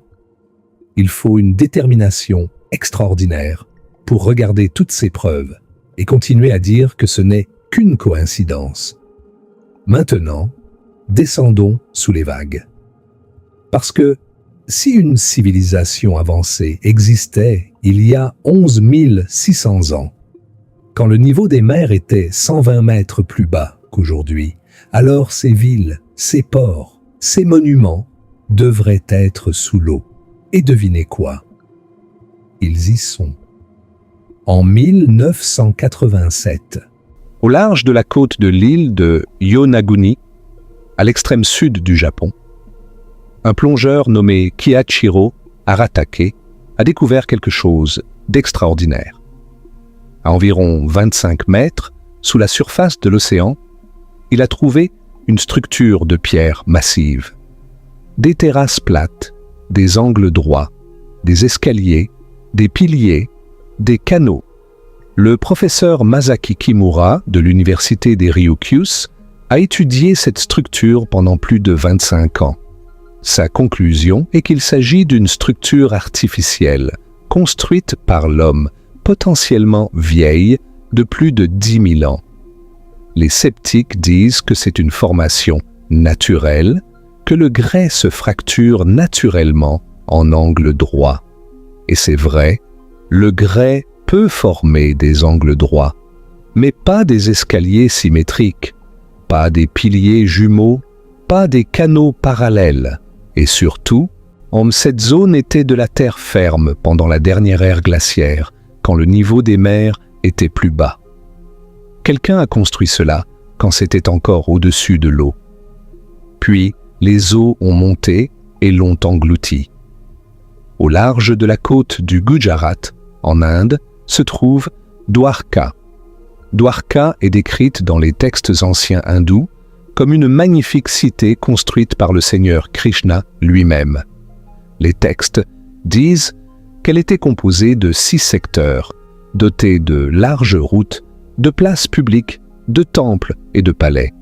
Il faut une détermination extraordinaire pour regarder toutes ces preuves et continuer à dire que ce n'est qu'une coïncidence. Maintenant, descendons sous les vagues. Parce que si une civilisation avancée existait il y a 11 600 ans, quand le niveau des mers était 120 mètres plus bas qu'aujourd'hui, alors ces villes, ces ports, ces monuments devraient être sous l'eau. Et devinez quoi? Ils y sont. En 1987. Au large de la côte de l'île de Yonaguni, à l'extrême sud du Japon, un plongeur nommé Kiichiro Aratake a découvert quelque chose d'extraordinaire. À environ 25 mètres, sous la surface de l'océan, il a trouvé une structure de pierre massive. Des terrasses plates, des angles droits, des escaliers, des piliers, des canaux. Le professeur Masaki Kimura de l'université des Ryukyus a étudié cette structure pendant plus de 25 ans. Sa conclusion est qu'il s'agit d'une structure artificielle, construite par l'homme, potentiellement vieille, de plus de 10 000 ans. Les sceptiques disent que c'est une formation naturelle, que le grès se fracture naturellement en angle droit. Et c'est vrai, le grès peut former des angles droits, mais pas des escaliers symétriques, pas des piliers jumeaux, pas des canaux parallèles, et surtout, Cette zone était de la terre ferme pendant la dernière ère glaciaire, quand le niveau des mers était plus bas. Quelqu'un a construit cela quand c'était encore au-dessus de l'eau. Puis, les eaux ont monté et l'ont englouti. Au large de la côte du Gujarat, en Inde, se trouve Dwarka. Dwarka est décrite dans les textes anciens hindous comme une magnifique cité construite par le Seigneur Krishna lui-même. Les textes disent qu'elle était composée de 6 secteurs, dotés de larges routes, de places publiques, de temples et de palais.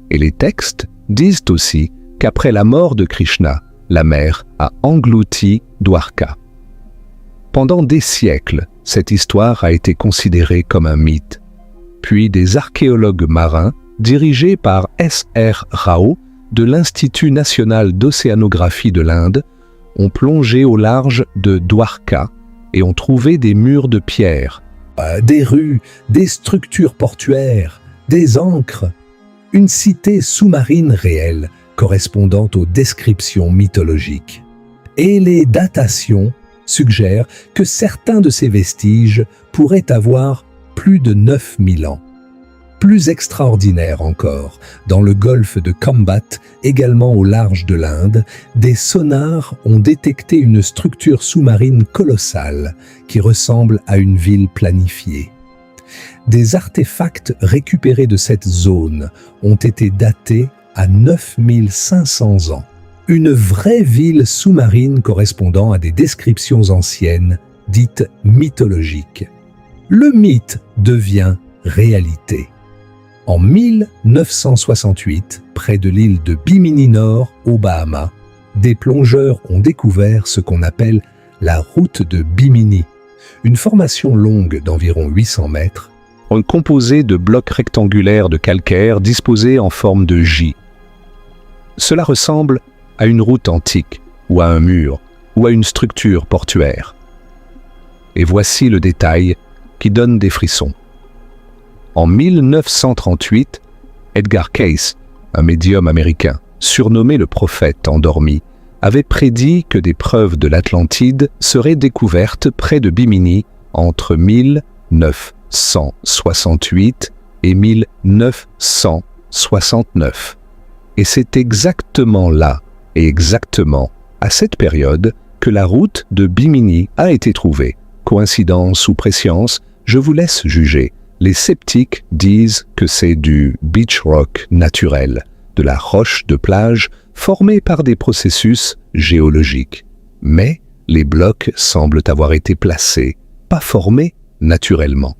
Et les textes disent aussi qu'après la mort de Krishna, la mer a englouti Dwarka. Pendant des siècles, cette histoire a été considérée comme un mythe. Puis des archéologues marins, dirigés par S.R. Rao de l'Institut national d'océanographie de l'Inde, ont plongé au large de Dwarka et ont trouvé des murs de pierre, Des rues, des structures portuaires, des ancres, une cité sous-marine réelle correspondant aux descriptions mythologiques. Et les datations suggèrent que certains de ces vestiges pourraient avoir plus de 9000 ans. Plus extraordinaire encore, dans le golfe de Kambat, également au large de l'Inde, des sonars ont détecté une structure sous-marine colossale qui ressemble à une ville planifiée. Des artefacts récupérés de cette zone ont été datés à 9500 ans. Une vraie ville sous-marine correspondant à des descriptions anciennes, dites mythologiques. Le mythe devient réalité. En 1968, près de l'île de Bimini Nord, aux Bahamas, des plongeurs ont découvert ce qu'on appelle la route de Bimini, une formation longue d'environ 800 mètres, composée de blocs rectangulaires de calcaire disposés en forme de J. Cela ressemble à une route antique, ou à un mur, ou à une structure portuaire. Et voici le détail qui donne des frissons. En 1938, Edgar Cayce, un médium américain, surnommé le prophète endormi, avait prédit que des preuves de l'Atlantide seraient découvertes près de Bimini entre 1968 et 1969. Et c'est exactement là, et exactement à cette période, que la route de Bimini a été trouvée. Coïncidence ou prescience, je vous laisse juger. Les sceptiques disent que c'est du beach rock naturel, de la roche de plage formée par des processus géologiques. Mais les blocs semblent avoir été placés, pas formés naturellement.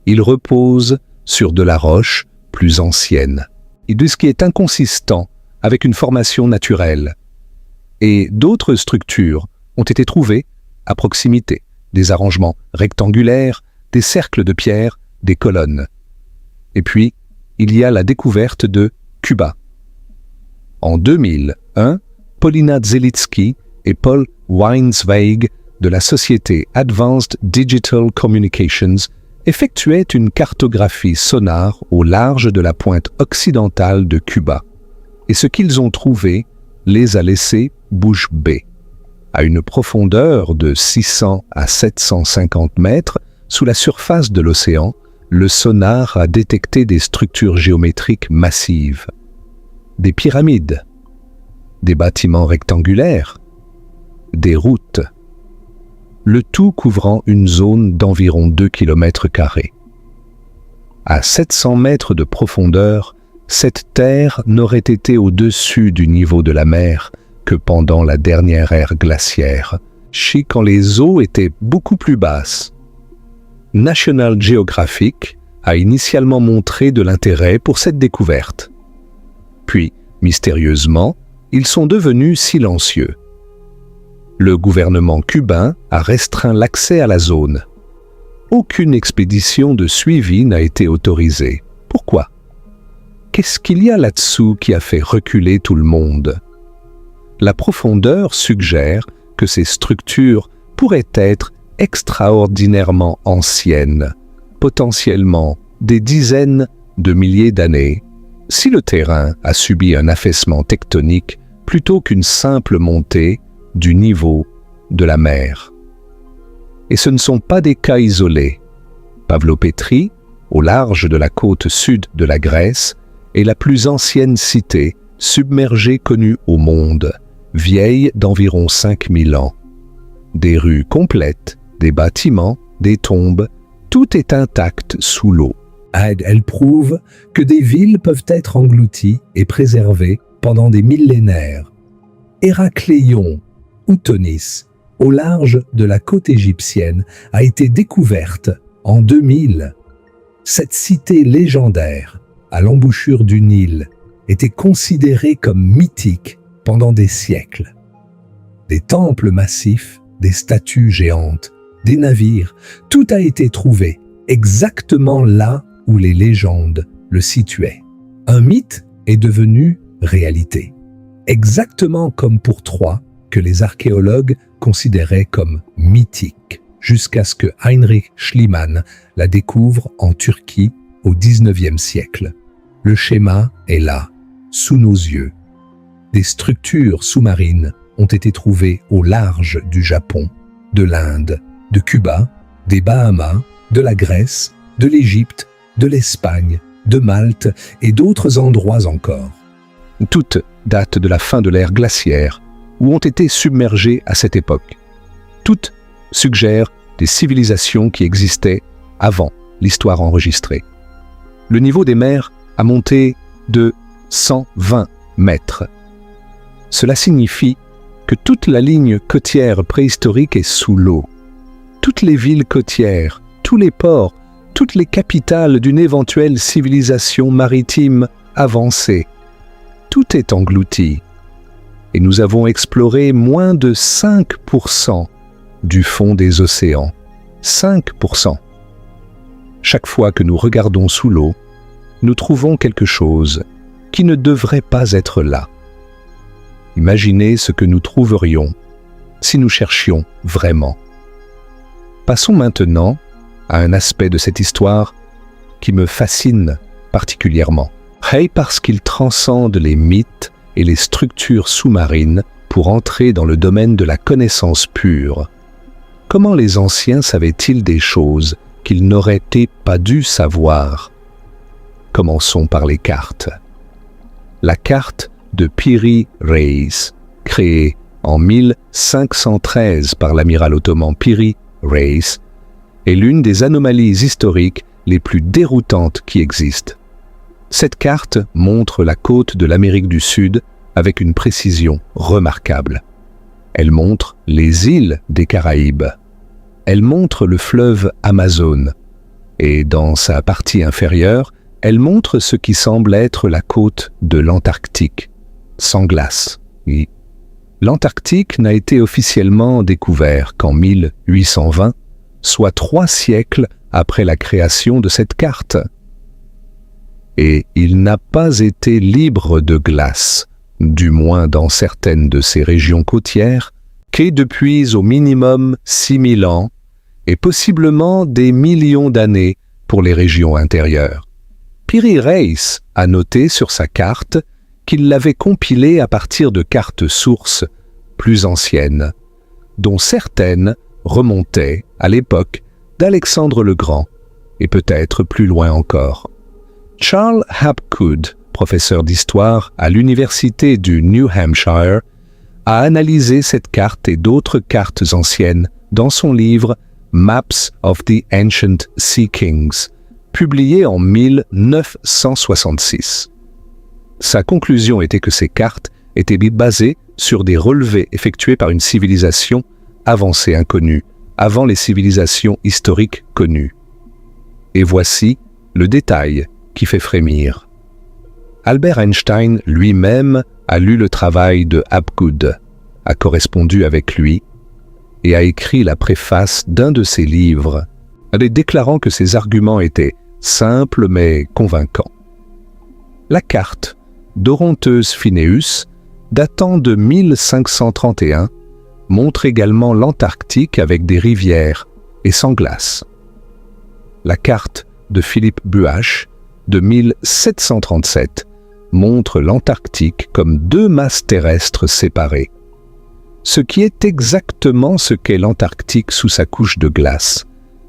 Ils reposent sur de la roche plus ancienne, et de ce qui est inconsistant avec une formation naturelle. Et d'autres structures ont été trouvées à proximité, des arrangements rectangulaires, des cercles de pierre, des colonnes. Et puis, il y a la découverte de Cuba. En 2001, Paulina Zelitsky et Paul Weinsweig de la société Advanced Digital Communications effectuaient une cartographie sonar au large de la pointe occidentale de Cuba. Et ce qu'ils ont trouvé les a laissés bouche bée. À une profondeur de 600 à 750 mètres, sous la surface de l'océan, le sonar a détecté des structures géométriques massives, des pyramides, des bâtiments rectangulaires, des routes, le tout couvrant une zone d'environ 2 km². À 700 mètres de profondeur, cette terre n'aurait été au-dessus du niveau de la mer que pendant la dernière ère glaciaire, quand les eaux étaient beaucoup plus basses. National Geographic a initialement montré de l'intérêt pour cette découverte. Puis, mystérieusement, ils sont devenus silencieux. Le gouvernement cubain a restreint l'accès à la zone. Aucune expédition de suivi n'a été autorisée. Pourquoi? Qu'est-ce qu'il y a là-dessous qui a fait reculer tout le monde? La profondeur suggère que ces structures pourraient être extraordinairement anciennes, potentiellement des dizaines de milliers d'années, si le terrain a subi un affaissement tectonique plutôt qu'une simple montée du niveau de la mer. Et ce ne sont pas des cas isolés. Pavlopétrie, au large de la côte sud de la Grèce, est la plus ancienne cité submergée connue au monde, vieille d'environ 5000 ans. Des rues complètes, des bâtiments, des tombes, tout est intact sous l'eau. Elle prouve que des villes peuvent être englouties et préservées pendant des millénaires. Héracléon ou Tonis, au large de la côte égyptienne, a été découverte en 2000. Cette cité légendaire, à l'embouchure du Nil, était considérée comme mythique pendant des siècles. Des temples massifs, des statues géantes, des navires, tout a été trouvé exactement là où les légendes le situaient. Un mythe est devenu réalité, exactement comme pour Troie, que les archéologues considéraient comme mythique, jusqu'à ce que Heinrich Schliemann la découvre en Turquie au XIXe siècle. Le schéma est là, sous nos yeux. Des structures sous-marines ont été trouvées au large du Japon, de l'Inde, de Cuba, des Bahamas, de la Grèce, de l'Égypte, de l'Espagne, de Malte et d'autres endroits encore. Toutes datent de la fin de l'ère glaciaire ou ont été submergées à cette époque. Toutes suggèrent des civilisations qui existaient avant l'histoire enregistrée. Le niveau des mers a monté de 120 mètres. Cela signifie que toute la ligne côtière préhistorique est sous l'eau. Toutes les villes côtières, tous les ports, toutes les capitales d'une éventuelle civilisation maritime avancée, tout est englouti. Et nous avons exploré moins de 5% du fond des océans. 5%. Chaque fois que nous regardons sous l'eau, nous trouvons quelque chose qui ne devrait pas être là. Imaginez ce que nous trouverions si nous cherchions vraiment. Passons maintenant à un aspect de cette histoire qui me fascine particulièrement. Parce qu'il transcende les mythes et les structures sous-marines pour entrer dans le domaine de la connaissance pure. Comment les anciens savaient-ils des choses qu'ils n'auraient pas dû savoir? Commençons par les cartes. La carte de Piri Reis, créée en 1513 par l'amiral ottoman Piri Reis, est l'une des anomalies historiques les plus déroutantes qui existent. Cette carte montre la côte de l'Amérique du Sud avec une précision remarquable. Elle montre les îles des Caraïbes. Elle montre le fleuve Amazon. Et dans sa partie inférieure, elle montre ce qui semble être la côte de l'Antarctique, sans glace. Oui. L'Antarctique n'a été officiellement découvert qu'en 1820, soit 3 siècles après la création de cette carte. Et il n'a pas été libre de glace, du moins dans certaines de ces régions côtières, qu'est depuis au minimum 6000 ans et possiblement des millions d'années pour les régions intérieures. Piri Reis a noté sur sa carte qu'il l'avait compilée à partir de cartes sources plus anciennes, dont certaines remontaient à l'époque d'Alexandre le Grand et peut-être plus loin encore. Charles Hapgood, professeur d'histoire à l'université du New Hampshire, a analysé cette carte et d'autres cartes anciennes dans son livre Maps of the Ancient Sea Kings, publié en 1966. Sa conclusion était que ces cartes étaient basées sur des relevés effectués par une civilisation avancée inconnue, avant les civilisations historiques connues. Et voici le détail qui fait frémir. Albert Einstein lui-même a lu le travail de Hapgood, a correspondu avec lui et a écrit la préface d'un de ses livres, déclarant que ses arguments étaient simples mais convaincants. La carte d'Oronteus Phineus, datant de 1531, montre également l'Antarctique avec des rivières et sans glace. La carte de Philippe Buach, de 1737, montre l'Antarctique comme 2 masses terrestres séparées. ce qui est exactement ce qu'est l'Antarctique sous sa couche de glace,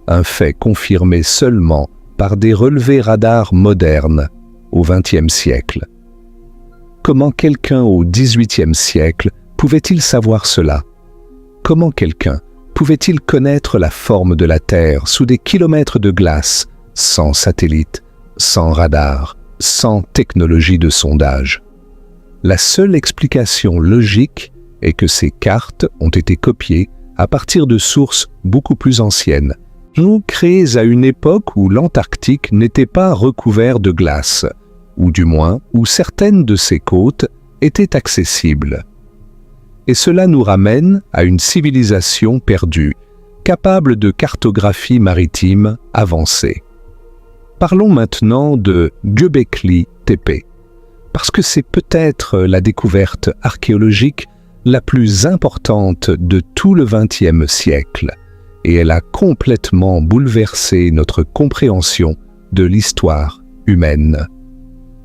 un fait confirmé seulement par des relevés radars modernes au XXe siècle. Comment quelqu'un au XVIIIe siècle pouvait-il savoir cela? Comment quelqu'un pouvait-il connaître la forme de la Terre sous des kilomètres de glace, sans satellite, sans radar, sans technologie de sondage? La seule explication logique est que ces cartes ont été copiées à partir de sources beaucoup plus anciennes, ou créées à une époque où l'Antarctique n'était pas recouvert de glace, ou du moins où certaines de ses côtes étaient accessibles. Et cela nous ramène à une civilisation perdue, capable de cartographie maritime avancée. Parlons maintenant de Göbekli Tepe, parce que c'est peut-être la découverte archéologique la plus importante de tout le XXe siècle, et elle a complètement bouleversé notre compréhension de l'histoire humaine.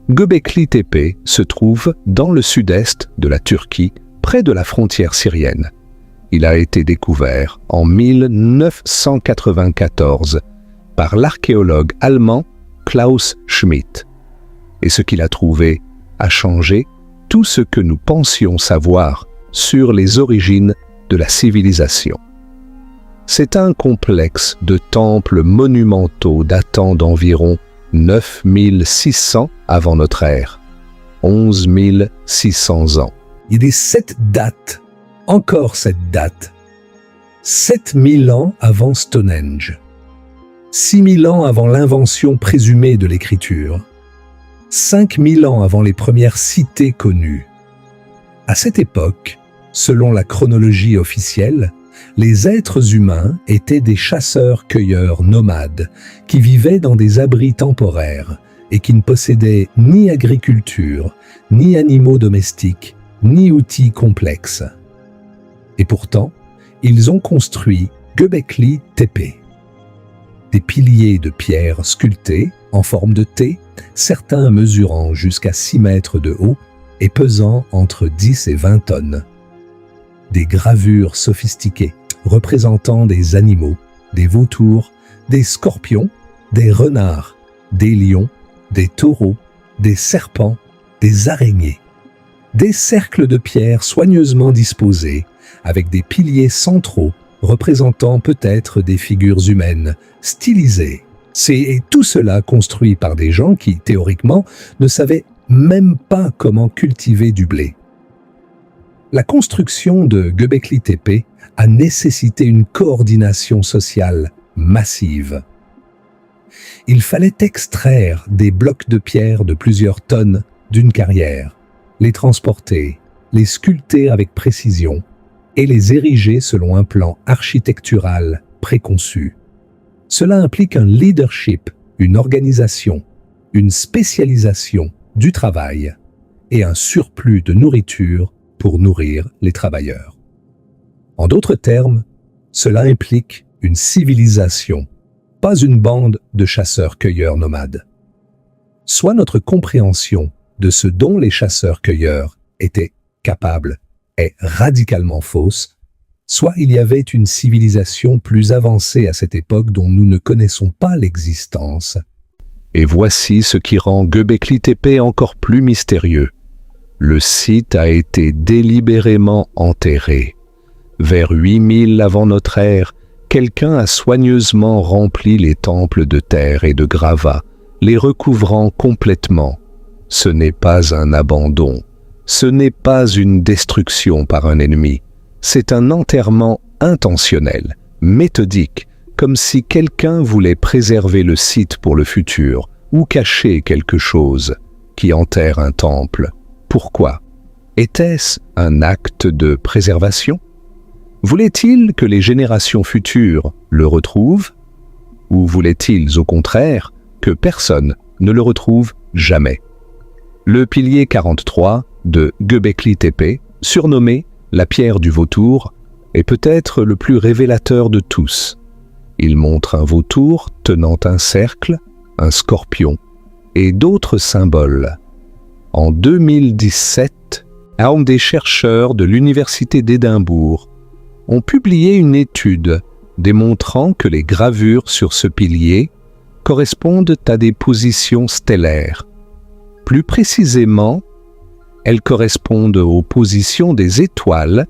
Göbekli Tepe se trouve dans le sud-est de la Turquie, près de la frontière syrienne. Il a été découvert en 1994 par l'archéologue allemand Klaus Schmidt. Et ce qu'il a trouvé a changé tout ce que nous pensions savoir sur les origines de la civilisation. C'est un complexe de temples monumentaux datant d'environ 9600 avant notre ère, 11 600 ans. Il est cette date, encore cette date, 7000 ans avant Stonehenge, 6000 ans avant l'invention présumée de l'écriture, 5000 ans avant les premières cités connues. À cette époque, selon la chronologie officielle, les êtres humains étaient des chasseurs-cueilleurs nomades qui vivaient dans des abris temporaires et qui ne possédaient ni agriculture, ni animaux domestiques, ni outils complexes. Et pourtant, ils ont construit Göbekli Tepe. Des piliers de pierre sculptés en forme de T, certains mesurant jusqu'à 6 mètres de haut et pesant entre 10 et 20 tonnes. Des gravures sophistiquées représentant des animaux, des vautours, des scorpions, des renards, des lions, des taureaux, des serpents, des araignées. Des cercles de pierre soigneusement disposés, avec des piliers centraux représentant peut-être des figures humaines, stylisées. C'est tout cela construit par des gens qui, théoriquement, ne savaient même pas comment cultiver du blé. La construction de Göbekli Tepe a nécessité une coordination sociale massive. Il fallait extraire des blocs de pierre de plusieurs tonnes d'une carrière, les transporter, les sculpter avec précision et les ériger selon un plan architectural préconçu. Cela implique un leadership, une organisation, une spécialisation du travail et un surplus de nourriture pour nourrir les travailleurs. En d'autres termes, cela implique une civilisation, pas une bande de chasseurs-cueilleurs nomades. Soit notre compréhension de ce dont les chasseurs-cueilleurs étaient capables est radicalement fausse, soit il y avait une civilisation plus avancée à cette époque dont nous ne connaissons pas l'existence. Et voici ce qui rend Göbekli Tepe encore plus mystérieux. Le site a été délibérément enterré. Vers 8000 avant notre ère, quelqu'un a soigneusement rempli les temples de terre et de gravats, les recouvrant complètement. Ce n'est pas un abandon, ce n'est pas une destruction par un ennemi, c'est un enterrement intentionnel, méthodique, comme si quelqu'un voulait préserver le site pour le futur ou cacher quelque chose qui enterre un temple. Pourquoi? Était-ce un acte de préservation? Voulait-il que les générations futures le retrouvent? Ou voulait-il au contraire que personne ne le retrouve jamais? Le pilier 43 de Göbekli Tepe, surnommé la pierre du vautour, est peut-être le plus révélateur de tous. Il montre un vautour tenant un cercle, un scorpion et d'autres symboles. En 2017, Des chercheurs de l'Université d'Édimbourg ont publié une étude démontrant que les gravures sur ce pilier correspondent à des positions stellaires. Plus précisément, elles correspondent aux positions des étoiles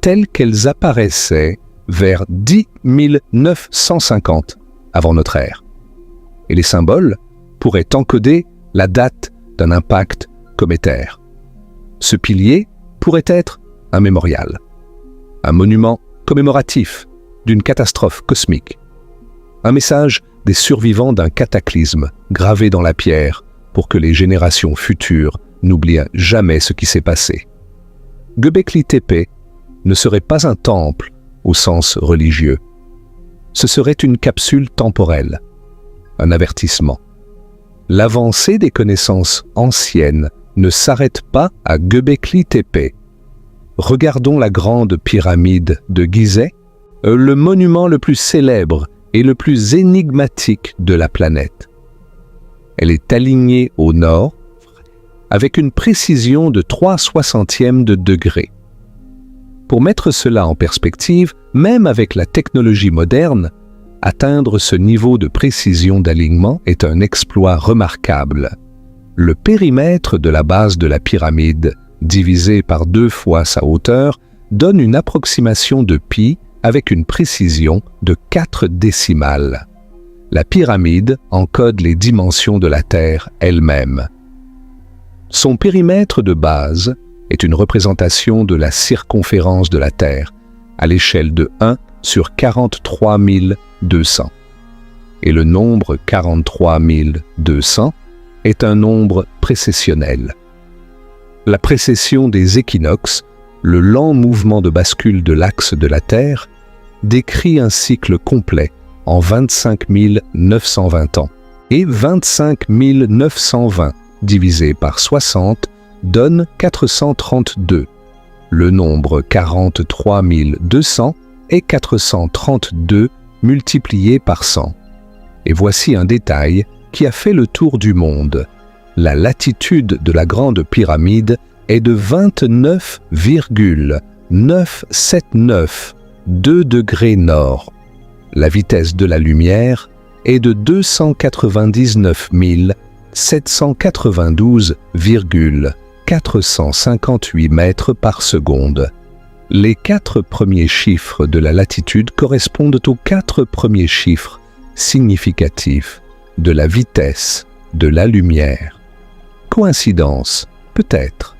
telles qu'elles apparaissaient vers 10 950 avant notre ère. Et les symboles pourraient encoder la date d'un impact cométaire. Ce pilier pourrait être un mémorial, un monument commémoratif d'une catastrophe cosmique, un message des survivants d'un cataclysme gravé dans la pierre pour que les générations futures n'oublient jamais ce qui s'est passé. Göbekli Tepe ne serait pas un temple au sens religieux. Ce serait une capsule temporelle, un avertissement. L'avancée des connaissances anciennes ne s'arrête pas à Göbekli Tepe. Regardons la grande pyramide de Gizeh, le monument le plus célèbre et le plus énigmatique de la planète. Elle est alignée au nord avec une précision de 3/60 de degré. Pour mettre cela en perspective, même avec la technologie moderne, atteindre ce niveau de précision d'alignement est un exploit remarquable. Le périmètre de la base de la pyramide, divisé par 2 fois sa hauteur, donne une approximation de pi avec une précision de 4 décimales. La pyramide encode les dimensions de la Terre elle-même. Son périmètre de base est une représentation de la circonférence de la Terre à l'échelle de 1 sur 43 200. Et le nombre 43 200 est un nombre précessionnel. La précession des équinoxes, le lent mouvement de bascule de l'axe de la Terre, décrit un cycle complet en 25 920 ans. Et 25 920 divisé par 60 donne 432. Le nombre 43 200 est 432 multiplié par 100. Et voici un détail qui a fait le tour du monde. La latitude de la Grande Pyramide est de 29,979 degrés nord. La vitesse de la lumière est de 299 792,458 mètres par seconde. Les 4 premiers chiffres de la latitude correspondent aux 4 premiers chiffres significatifs de la vitesse de la lumière. Coïncidence, peut-être,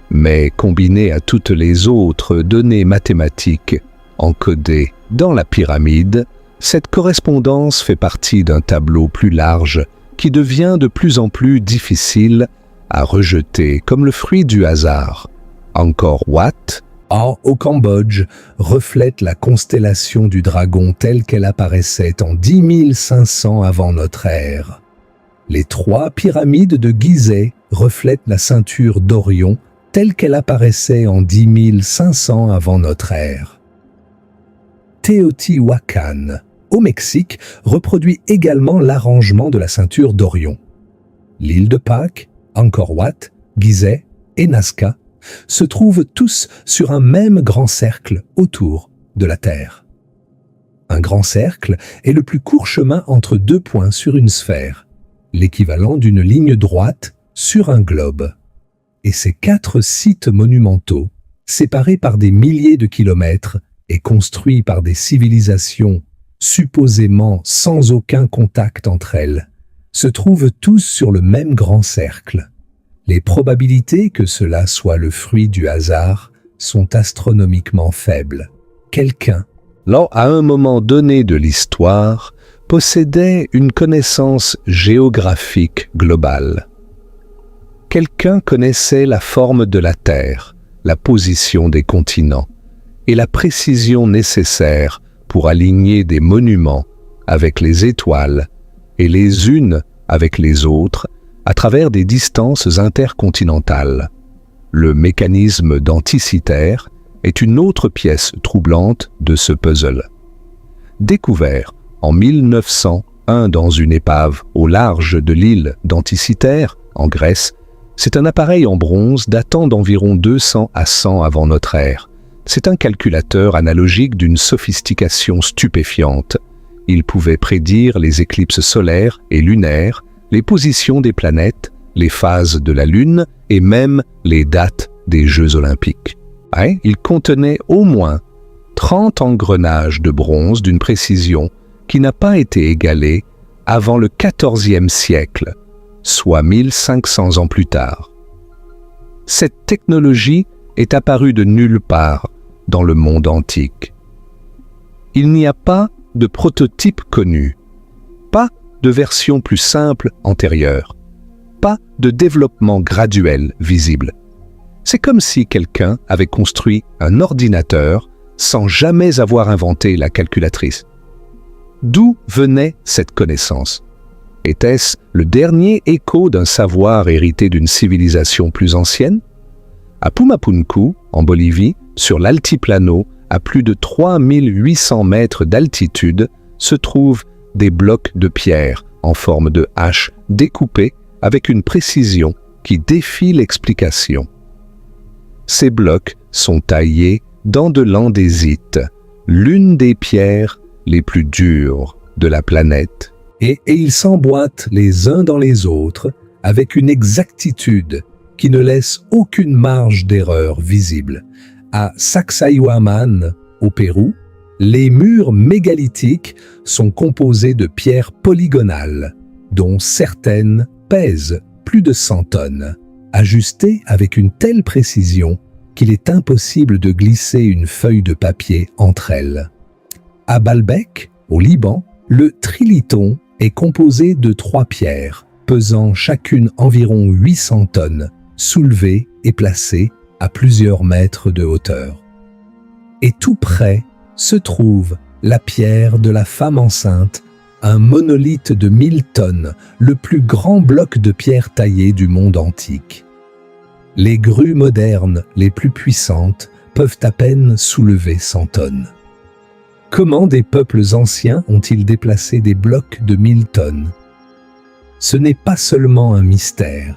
mais combinée à toutes les autres données mathématiques encodées dans la pyramide, cette correspondance fait partie d'un tableau plus large qui devient de plus en plus difficile à rejeter comme le fruit du hasard. Angkor Wat, au Cambodge, reflète la constellation du dragon telle qu'elle apparaissait en 10 500 avant notre ère. Les 3 pyramides de Gizeh reflètent la ceinture d'Orion telle qu'elle apparaissait en 10 500 avant notre ère. Teotihuacan, au Mexique, reproduit également l'arrangement de la ceinture d'Orion. L'île de Pâques, Angkor Wat, Gizeh et Nazca se trouvent tous sur un même grand cercle autour de la Terre. Un grand cercle est le plus court chemin entre 2 points sur une sphère, l'équivalent d'une ligne droite sur un globe. Et ces 4 sites monumentaux, séparés par des milliers de kilomètres et construits par des civilisations supposément sans aucun contact entre elles, se trouvent tous sur le même grand cercle. Les probabilités que cela soit le fruit du hasard sont astronomiquement faibles. Quelqu'un, à un moment donné de l'histoire, possédait une connaissance géographique globale. Quelqu'un connaissait la forme de la Terre, la position des continents et la précision nécessaire pour aligner des monuments avec les étoiles et les unes avec les autres à travers des distances intercontinentales. Le mécanisme d'Anticythère est une autre pièce troublante de ce puzzle. Découvert en 1901 dans une épave au large de l'île d'Anticythère, en Grèce, C'est un appareil en bronze datant d'environ 200 à 100 avant notre ère. C'est un calculateur analogique d'une sophistication stupéfiante. Il pouvait prédire les éclipses solaires et lunaires, les positions des planètes, les phases de la Lune et même les dates des Jeux olympiques. Il contenait au moins 30 engrenages de bronze d'une précision qui n'a pas été égalée avant le XIVe siècle, soit 1500 ans plus tard. Cette technologie est apparue de nulle part dans le monde antique. Il n'y a pas de prototype connu, pas de version plus simple antérieure, pas de développement graduel visible. C'est comme si quelqu'un avait construit un ordinateur sans jamais avoir inventé la calculatrice. D'où venait cette connaissance? Était-ce le dernier écho d'un savoir hérité d'une civilisation plus ancienne? À Pumapunku, en Bolivie, sur l'altiplano, à plus de 3800 mètres d'altitude, se trouvent des blocs de pierre en forme de hache découpés avec une précision qui défie l'explication. Ces blocs sont taillés dans de l'andésite, l'une des pierres les plus dures de la planète. Et ils s'emboîtent les uns dans les autres avec une exactitude qui ne laisse aucune marge d'erreur visible. À Sacsayhuaman, au Pérou, les murs mégalithiques sont composés de pierres polygonales, dont certaines pèsent plus de 100 tonnes, ajustées avec une telle précision qu'il est impossible de glisser une feuille de papier entre elles. À Baalbek, au Liban, le trilithon est composé de 3 pierres, pesant chacune environ 800 tonnes, soulevées et placées à plusieurs mètres de hauteur. Et tout près se trouve la pierre de la femme enceinte, un monolithe de 1000 tonnes, le plus grand bloc de pierre taillée du monde antique. Les grues modernes les plus puissantes peuvent à peine soulever 100 tonnes. Comment des peuples anciens ont-ils déplacé des blocs de 1000 tonnes? Ce n'est pas seulement un mystère.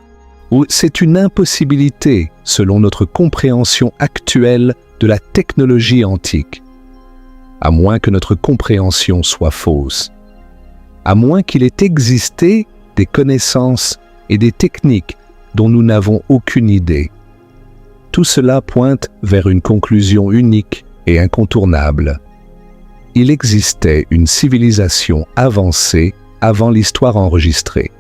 Ou c'est une impossibilité selon notre compréhension actuelle de la technologie antique. À moins que notre compréhension soit fausse. À moins qu'il ait existé des connaissances et des techniques dont nous n'avons aucune idée. Tout cela pointe vers une conclusion unique et incontournable. Il existait une civilisation avancée avant l'histoire enregistrée.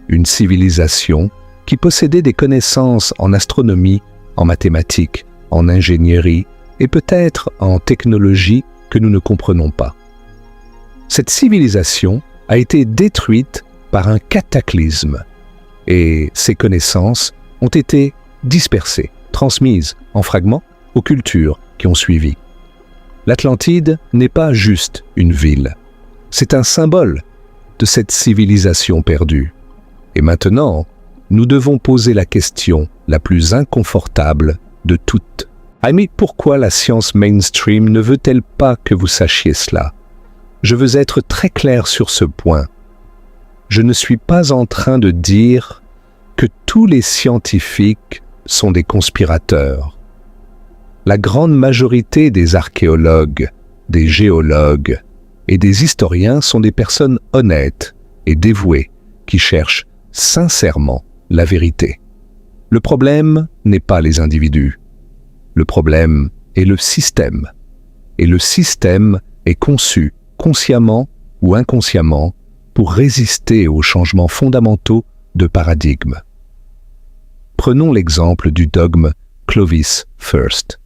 Une civilisation qui possédait des connaissances en astronomie, en mathématiques, en ingénierie et peut-être en technologie que nous ne comprenons pas. Cette civilisation a été détruite par un cataclysme et ces connaissances ont été dispersées, transmises en fragments aux cultures qui ont suivi. L'Atlantide n'est pas juste une ville, c'est un symbole de cette civilisation perdue. Et maintenant, nous devons poser la question la plus inconfortable de toutes. Mais pourquoi la science mainstream ne veut-elle pas que vous sachiez cela? Je veux être très clair sur ce point. Je ne suis pas en train de dire que tous les scientifiques sont des conspirateurs. La grande majorité des archéologues, des géologues et des historiens sont des personnes honnêtes et dévouées qui cherchent sincèrement la vérité. Le problème n'est pas les individus. Le problème est le système. Et le système est conçu, consciemment ou inconsciemment, pour résister aux changements fondamentaux de paradigme. Prenons l'exemple du dogme Clovis First.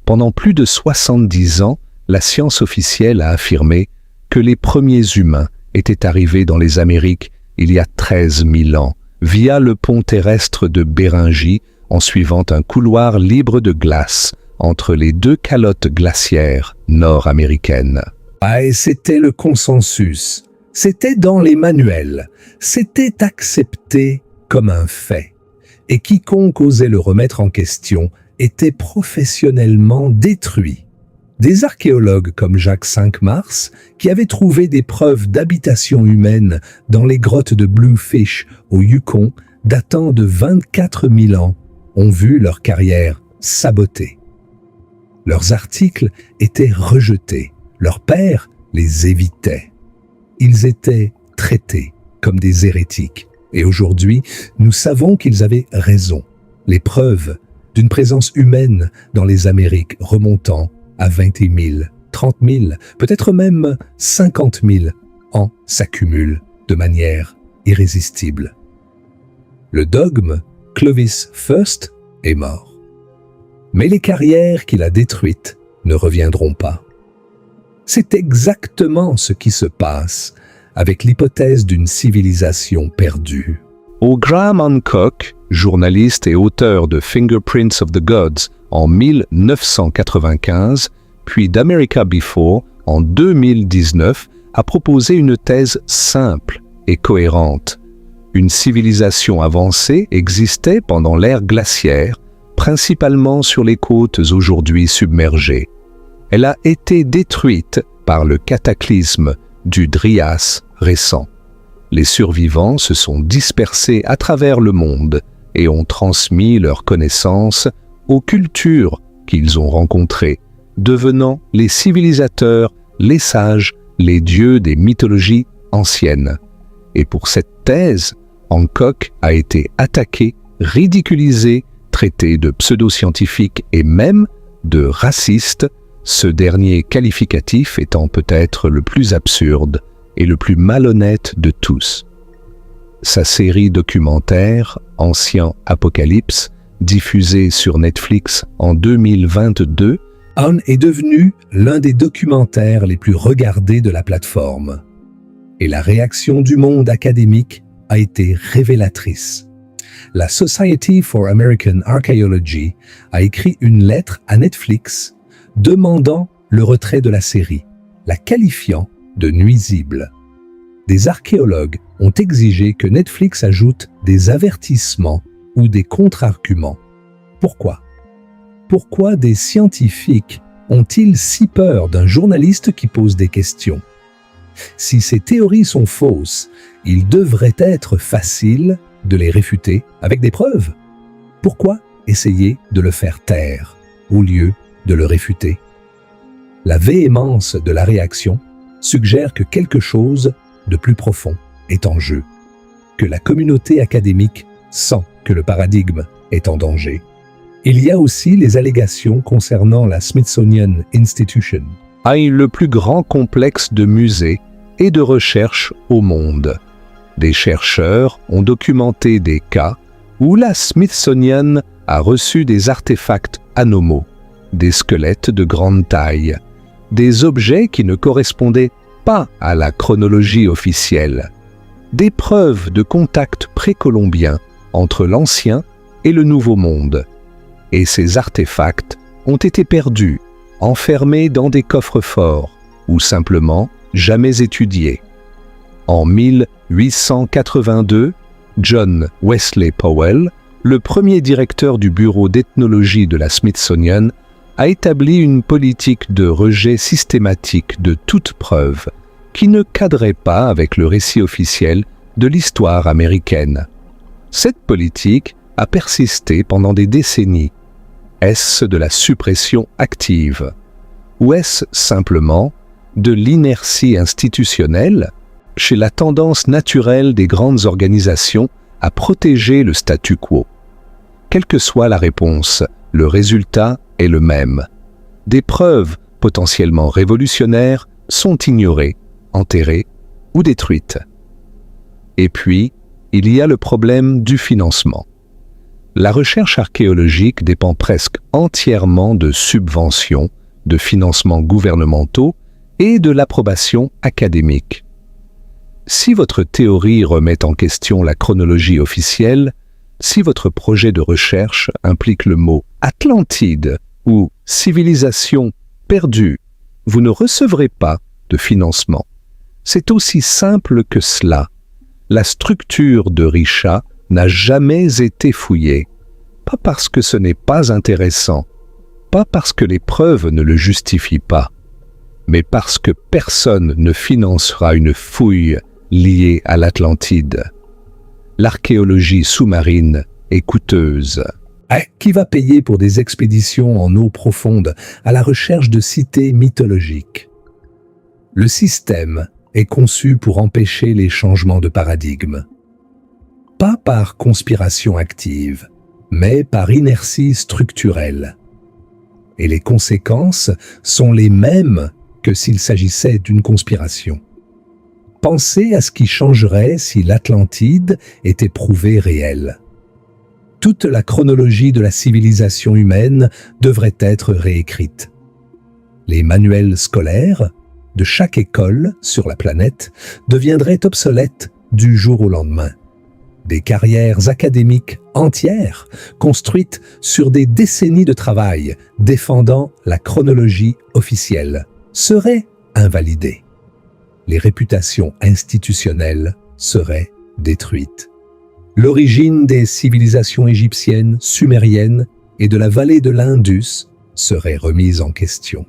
Pendant plus de 70 ans, la science officielle a affirmé que les premiers humains étaient arrivés dans les Amériques il y a 13 000 ans, via le pont terrestre de Béringie, en suivant un couloir libre de glace entre les 2 calottes glaciaires nord-américaines. Et c'était le consensus. C'était dans les manuels. C'était accepté comme un fait. Et quiconque osait le remettre en question était professionnellement détruit. Des archéologues comme Jacques Cinq-Mars, qui avaient trouvé des preuves d'habitation humaine dans les grottes de Bluefish au Yukon, datant de 24 000 ans, ont vu leur carrière sabotée. Leurs articles étaient rejetés, leurs pairs les évitaient. Ils étaient traités comme des hérétiques. Et aujourd'hui, nous savons qu'ils avaient raison. Les preuves d'une présence humaine dans les Amériques remontant à 20 000, 30 000, peut-être même 50 000 ans s'accumulent de manière irrésistible. Le dogme Clovis First est mort. Mais les carrières qu'il a détruites ne reviendront pas. C'est exactement ce qui se passe avec l'hypothèse d'une civilisation perdue. O. Graham Hancock, journaliste et auteur de Fingerprints of the Gods en 1995, puis d'America Before en 2019, a proposé une thèse simple et cohérente. Une civilisation avancée existait pendant l'ère glaciaire, principalement sur les côtes aujourd'hui submergées. Elle a été détruite par le cataclysme du Dryas récent. Les survivants se sont dispersés à travers le monde et ont transmis leurs connaissances aux cultures qu'ils ont rencontrées, devenant les civilisateurs, les sages, les dieux des mythologies anciennes. Et pour cette thèse, Hancock a été attaqué, ridiculisé, traité de pseudo-scientifique et même de raciste, ce dernier qualificatif étant peut-être le plus absurde et le plus malhonnête de tous. Sa série documentaire « Ancien Apocalypse », diffusée sur Netflix en 2022, On est devenu l'un des documentaires les plus regardés de la plateforme. Et la réaction du monde académique a été révélatrice. La Society for American Archaeology a écrit une lettre à Netflix demandant le retrait de la série, la qualifiant de nuisible. Des archéologues ont exigé que Netflix ajoute des avertissements ou des contre-arguments. Pourquoi? Pourquoi des scientifiques ont-ils si peur d'un journaliste qui pose des questions? Si ces théories sont fausses, il devrait être facile de les réfuter avec des preuves. Pourquoi essayer de le faire taire au lieu de le réfuter? La véhémence de la réaction suggère que quelque chose de plus profond est en jeu, que la communauté académique sent que le paradigme est en danger. Il y a aussi les allégations concernant la Smithsonian Institution, le plus grand complexe de musées et de recherche au monde. Des chercheurs ont documenté des cas où la Smithsonian a reçu des artefacts anomaux, des squelettes de grande taille, des objets qui ne correspondaient pas à la chronologie officielle, des preuves de contact précolombien entre l'Ancien et le Nouveau Monde. Et ces artefacts ont été perdus, enfermés dans des coffres-forts ou simplement jamais étudiés. En 1882, John Wesley Powell, le premier directeur du bureau d'ethnologie de la Smithsonian, a établi une politique de rejet systématique de toute preuve qui ne cadrait pas avec le récit officiel de l'histoire américaine. Cette politique a persisté pendant des décennies. Est-ce de la suppression active? Ou est-ce simplement de l'inertie institutionnelle chez la tendance naturelle des grandes organisations à protéger le statu quo? Quelle que soit la réponse, le résultat est le même. Des preuves potentiellement révolutionnaires sont ignorées, enterrées ou détruites. Et puis, il y a le problème du financement. La recherche archéologique dépend presque entièrement de subventions, de financements gouvernementaux et de l'approbation académique. Si votre théorie remet en question la chronologie officielle, si votre projet de recherche implique le mot « Atlantide » ou « civilisation perdue », vous ne recevrez pas de financement. C'est aussi simple que cela. La structure de Risha n'a jamais été fouillée. Pas parce que ce n'est pas intéressant, pas parce que les preuves ne le justifient pas, mais parce que personne ne financera une fouille liée à l'Atlantide. l'archéologie sous-marine est coûteuse. Qui va payer pour des expéditions en eau profonde à la recherche de cités mythologiques? Le système est conçu pour empêcher les changements de paradigme. Pas par conspiration active, mais par inertie structurelle. Et les conséquences sont les mêmes que s'il s'agissait d'une conspiration. Pensez à ce qui changerait si l'Atlantide était prouvée réelle. Toute la chronologie de la civilisation humaine devrait être réécrite. Les manuels scolaires de chaque école sur la planète deviendraient obsolètes du jour au lendemain. Des carrières académiques entières, construites sur des décennies de travail défendant la chronologie officielle, seraient invalidées. Les réputations institutionnelles seraient détruites. L'origine des civilisations égyptiennes, sumériennes et de la vallée de l'Indus serait remise en question.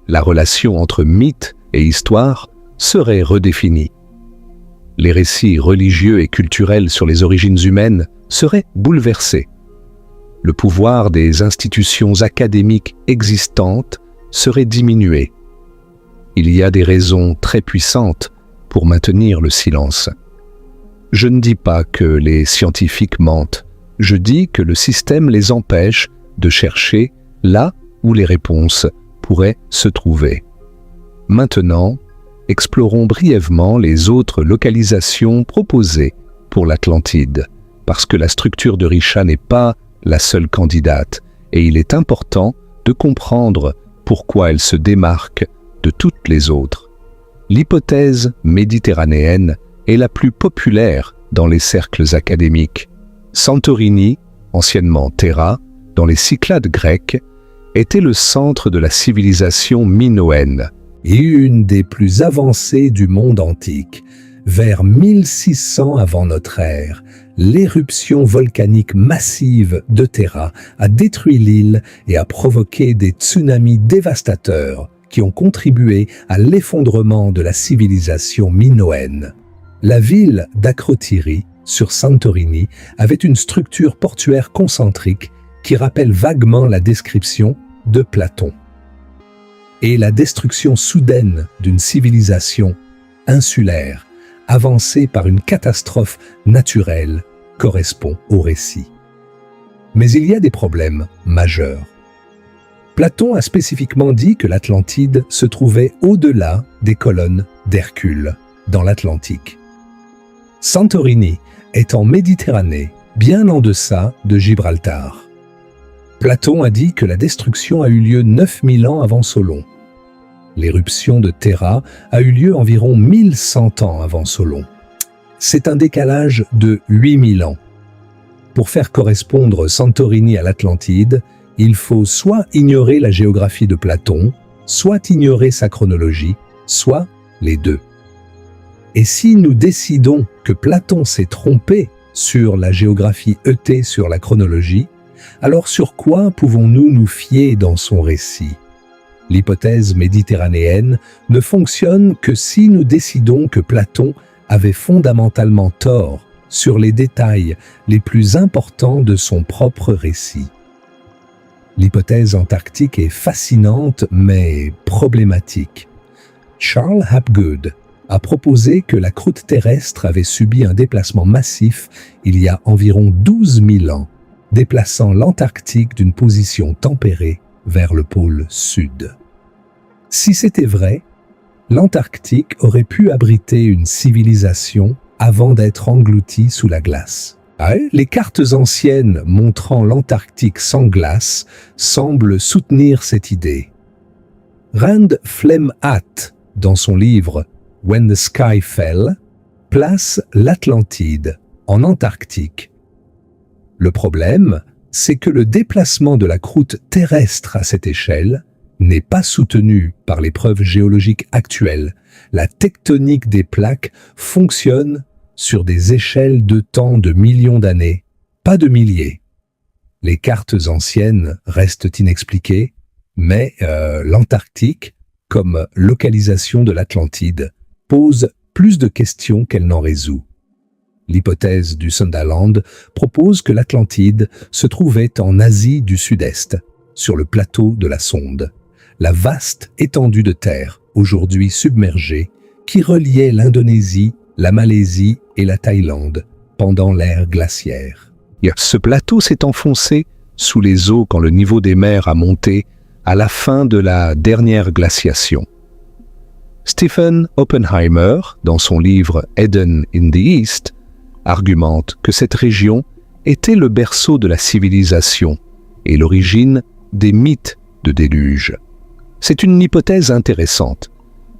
La relation entre mythe et histoire serait redéfinie. Les récits religieux et culturels sur les origines humaines seraient bouleversés. Le pouvoir des institutions académiques existantes serait diminué. Il y a des raisons très puissantes pour maintenir le silence. Je ne dis pas que les scientifiques mentent, je dis que le système les empêche de chercher là où les réponses pourraient se trouver. Maintenant, explorons brièvement les autres localisations proposées pour l'Atlantide, parce que la structure de Risha n'est pas la seule candidate, et il est important de comprendre pourquoi elle se démarque de toutes les autres. L'hypothèse méditerranéenne est la plus populaire dans les cercles académiques. Santorini, anciennement Terra, dans les Cyclades grecques, était le centre de la civilisation minoenne. Et une des plus avancées du monde antique. Vers 1600 avant notre ère, l'éruption volcanique massive de Terra a détruit l'île et a provoqué des tsunamis dévastateurs qui ont contribué à l'effondrement de la civilisation minoenne. La ville d'Akrotiri, sur Santorini, avait une structure portuaire concentrique qui rappelle vaguement la description de Platon. Et la destruction soudaine d'une civilisation insulaire, avancée par une catastrophe naturelle, correspond au récit. Mais il y a des problèmes majeurs. Platon a spécifiquement dit que l'Atlantide se trouvait au-delà des colonnes d'Hercule, dans l'Atlantique. Santorini est en Méditerranée, bien en deçà de Gibraltar. Platon a dit que la destruction a eu lieu 9000 ans avant Solon. L'éruption de Terra a eu lieu environ 1100 ans avant Solon. C'est un décalage de 8000 ans. Pour faire correspondre Santorini à l'Atlantide, il faut soit ignorer la géographie de Platon, soit ignorer sa chronologie, soit les deux. Et si nous décidons que Platon s'est trompé sur la géographie ET sur la chronologie, alors sur quoi pouvons-nous nous fier dans son récit? L'hypothèse méditerranéenne ne fonctionne que si nous décidons que Platon avait fondamentalement tort sur les détails les plus importants de son propre récit. L'hypothèse antarctique est fascinante mais problématique. Charles Hapgood a proposé que la croûte terrestre avait subi un déplacement massif il y a environ 12 000 ans, déplaçant l'Antarctique d'une position tempérée vers le pôle sud. Si c'était vrai, l'Antarctique aurait pu abriter une civilisation avant d'être engloutie sous la glace. Les cartes anciennes montrant l'Antarctique sans glace semblent soutenir cette idée. Rand Flemhatt, dans son livre « When the Sky Fell », place l'Atlantide en Antarctique. Le problème, c'est que le déplacement de la croûte terrestre à cette échelle n'est pas soutenu par les preuves géologiques actuelles. La tectonique des plaques fonctionne sur des échelles de temps de millions d'années, pas de milliers. Les cartes anciennes restent inexpliquées, mais l'Antarctique, comme localisation de l'Atlantide, pose plus de questions qu'elle n'en résout. L'hypothèse du Sundaland propose que l'Atlantide se trouvait en Asie du Sud-Est, sur le plateau de la Sonde, la vaste étendue de terre, aujourd'hui submergée, qui reliait l'Indonésie, la Malaisie et la Thaïlande pendant l'ère glaciaire. Ce plateau s'est enfoncé sous les eaux quand le niveau des mers a monté à la fin de la dernière glaciation. Stephen Oppenheimer, dans son livre Eden in the East, argumente que cette région était le berceau de la civilisation et l'origine des mythes de déluge. C'est une hypothèse intéressante,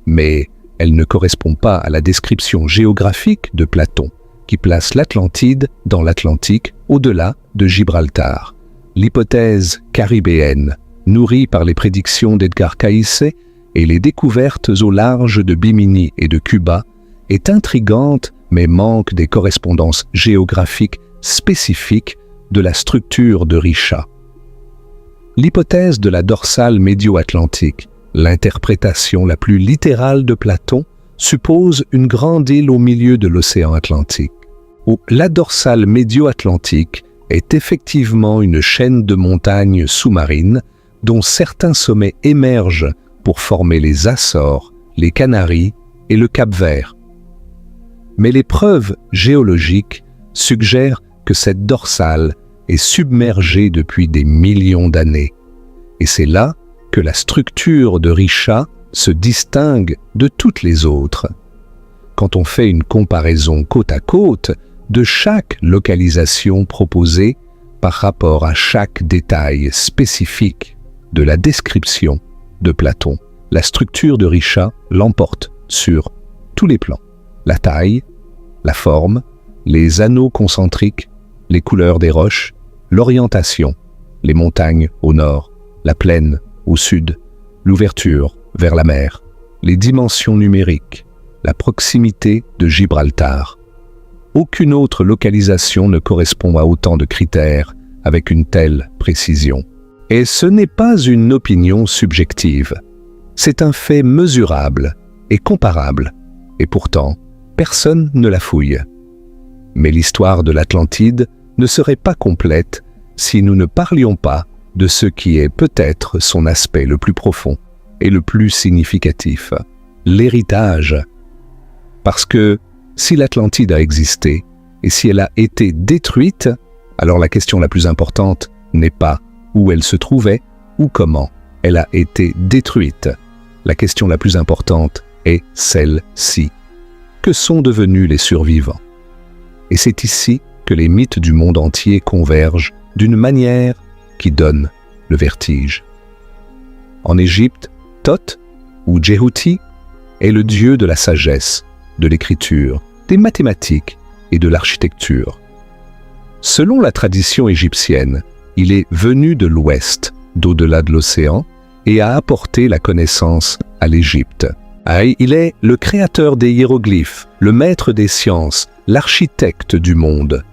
mais elle ne correspond pas à la description géographique de Platon, qui place l'Atlantide dans l'Atlantique au-delà de Gibraltar. L'hypothèse caribéenne, nourrie par les prédictions d'Edgar Cayce et les découvertes au large de Bimini et de Cuba, est intrigante mais manque des correspondances géographiques spécifiques de la structure de Richat. L'hypothèse de la dorsale médio-atlantique, l'interprétation la plus littérale de Platon, suppose une grande île au milieu de l'océan Atlantique. La dorsale médio-atlantique est effectivement une chaîne de montagnes sous-marines dont certains sommets émergent pour former les Açores, les Canaries et le Cap-Vert. Mais les preuves géologiques suggèrent que cette dorsale est submergée depuis des millions d'années. Et c'est là que la structure de Richat se distingue de toutes les autres. Quand on fait une comparaison côte à côte de chaque localisation proposée par rapport à chaque détail spécifique de la description de Platon, la structure de Richat l'emporte sur tous les plans. La taille, la forme, les anneaux concentriques, les couleurs des roches, l'orientation, les montagnes au nord, la plaine au sud, l'ouverture vers la mer, les dimensions numériques, la proximité de Gibraltar. Aucune autre localisation ne correspond à autant de critères avec une telle précision. Et ce n'est pas une opinion subjective. C'est un fait mesurable et comparable. Et pourtant, personne ne la fouille. Mais l'histoire de l'Atlantide ne serait pas complète si nous ne parlions pas de ce qui est peut-être son aspect le plus profond et le plus significatif, l'héritage. Parce que si l'Atlantide a existé et si elle a été détruite, alors la question la plus importante n'est pas où elle se trouvait ou comment elle a été détruite. La question la plus importante est celle-ci. Que sont devenus les survivants? Et c'est ici que les mythes du monde entier convergent d'une manière qui donne le vertige. En Égypte, Thoth, ou Djehuti, est le dieu de la sagesse, de l'écriture, des mathématiques et de l'architecture. Selon la tradition égyptienne, il est venu de l'ouest, d'au-delà de l'océan, et a apporté la connaissance à l'Égypte. Il est le créateur des hiéroglyphes, le maître des sciences, l'architecte du monde.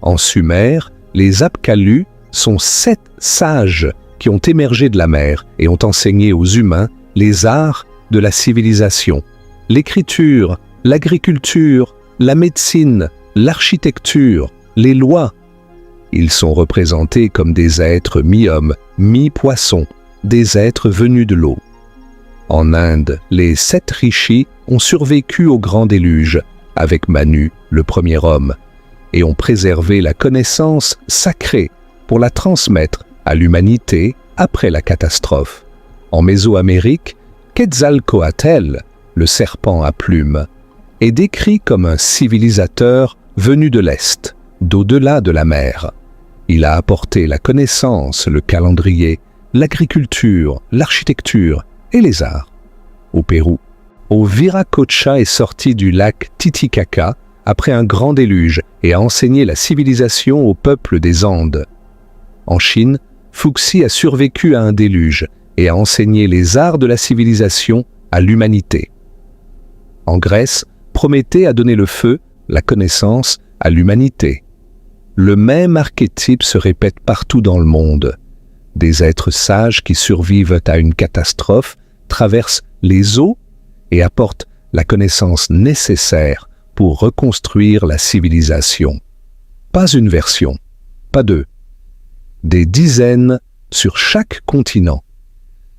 En Sumer, les Apkallu sont 7 sages qui ont émergé de la mer et ont enseigné aux humains les arts de la civilisation, l'écriture, l'agriculture, la médecine, l'architecture, les lois. Ils sont représentés comme des êtres mi-hommes, mi-poissons, des êtres venus de l'eau. En Inde, les 7 rishis ont survécu au grand déluge, avec Manu, le premier homme, et ont préservé la connaissance sacrée pour la transmettre à l'humanité après la catastrophe. En Mésoamérique, Quetzalcoatl, le serpent à plumes, est décrit comme un civilisateur venu de l'Est, d'au-delà de la mer. Il a apporté la connaissance, le calendrier, l'agriculture, l'architecture et les arts. Au Pérou, Viracocha est sorti du lac Titicaca après un grand déluge et a enseigné la civilisation au peuple des Andes. En Chine, Fuxi a survécu à un déluge et a enseigné les arts de la civilisation à l'humanité. En Grèce, Prométhée a donné le feu, la connaissance, à l'humanité. Le même archétype se répète partout dans le monde. Des êtres sages qui survivent à une catastrophe traversent les eaux et apportent la connaissance nécessaire pour reconstruire la civilisation. Pas une version, pas deux. Des dizaines sur chaque continent.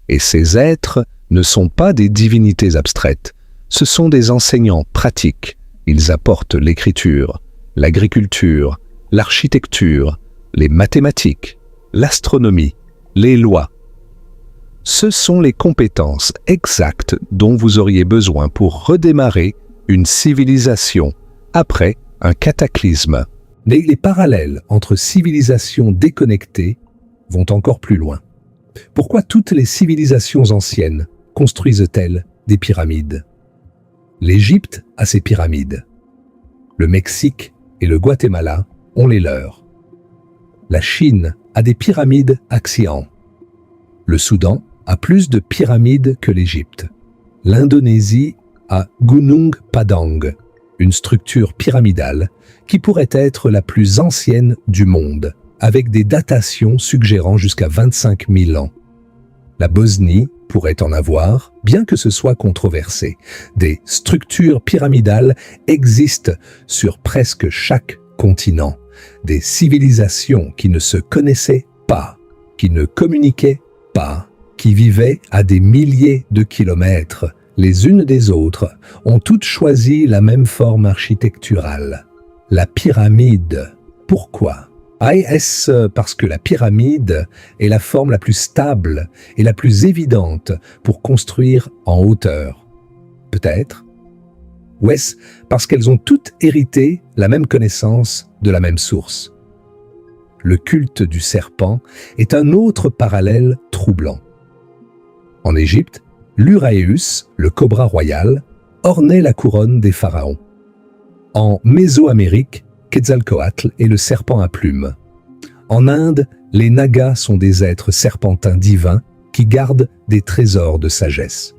Et ces êtres ne sont pas des divinités abstraites, ce sont des enseignants pratiques. Ils apportent l'écriture, l'agriculture, l'architecture, les mathématiques, l'astronomie, les lois. Ce sont les compétences exactes dont vous auriez besoin pour redémarrer une civilisation après un cataclysme. Mais les parallèles entre civilisations déconnectées vont encore plus loin. Pourquoi toutes les civilisations anciennes construisent-elles des pyramides? L'Égypte a ses pyramides. Le Mexique et le Guatemala ont les leurs. La Chine a des pyramides axiales. Le Soudan a plus de pyramides que l'Égypte. L'Indonésie a Gunung Padang, une structure pyramidale qui pourrait être la plus ancienne du monde, avec des datations suggérant jusqu'à 25 000 ans. La Bosnie pourrait en avoir, bien que ce soit controversé. Des structures pyramidales existent sur presque chaque continent. Des civilisations qui ne se connaissaient pas, qui ne communiquaient pas, qui vivaient à des milliers de kilomètres les unes des autres, ont toutes choisi la même forme architecturale. La pyramide. Pourquoi ? Est-ce parce que la pyramide est la forme la plus stable et la plus évidente pour construire en hauteur? Peut-être. Ou est-ce parce qu'elles ont toutes hérité la même connaissance de la même source? Le culte du serpent est un autre parallèle troublant. En Égypte, l'Uraeus, le cobra royal, ornait la couronne des pharaons. En Mésoamérique, Quetzalcoatl est le serpent à plumes. En Inde, les Nagas sont des êtres serpentins divins qui gardent des trésors de sagesse.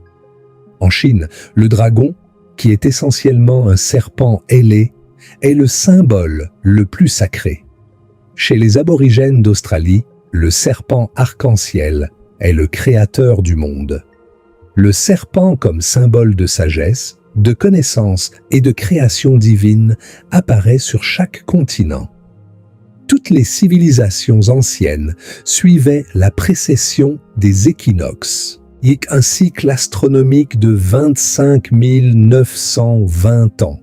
En Chine, le dragon, qui est essentiellement un serpent ailé, est le symbole le plus sacré. Chez les aborigènes d'Australie, le serpent arc-en-ciel est le créateur du monde. Le serpent comme symbole de sagesse, de connaissance et de création divine apparaît sur chaque continent. Toutes les civilisations anciennes suivaient la précession des équinoxes, un cycle astronomique de 25 920 ans.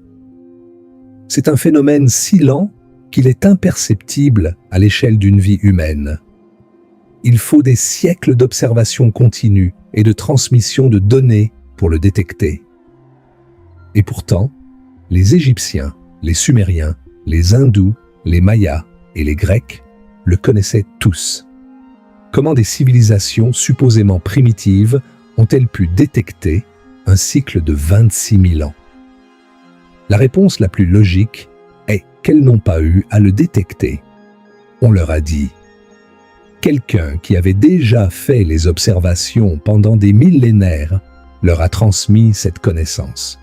C'est un phénomène si lent qu'il est imperceptible à l'échelle d'une vie humaine. Il faut des siècles d'observation continue et de transmission de données pour le détecter. Et pourtant, les Égyptiens, les Sumériens, les Hindous, les Mayas et les Grecs le connaissaient tous. Comment des civilisations supposément primitives ont-elles pu détecter un cycle de 26 000 ans? La réponse la plus logique est qu'elles n'ont pas eu à le détecter. On leur a dit. Quelqu'un qui avait déjà fait les observations pendant des millénaires leur a transmis cette connaissance.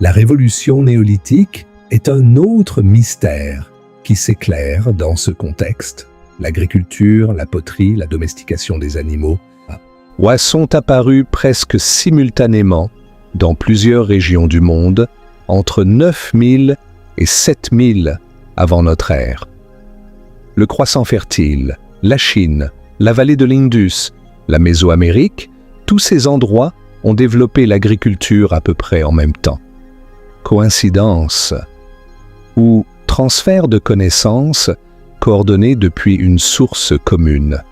La révolution néolithique est un autre mystère qui s'éclaire dans ce contexte. L'agriculture, la poterie, la domestication des animaux. Sont apparus presque simultanément dans plusieurs régions du monde entre 9000 et 7000 avant notre ère. Le croissant fertile, la Chine, la vallée de l'Indus, la Mésoamérique, tous ces endroits ont développé l'agriculture à peu près en même temps. Coïncidence ou transfert de connaissances coordonnés depuis une source commune.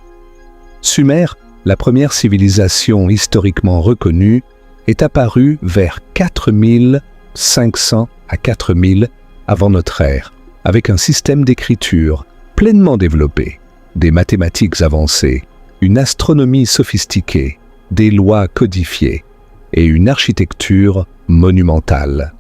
Sumer, la première civilisation historiquement reconnue, est apparue vers 4500 à 4000 avant notre ère, avec un système d'écriture pleinement développé, des mathématiques avancées, une astronomie sophistiquée, des lois codifiées et une architecture monumentale.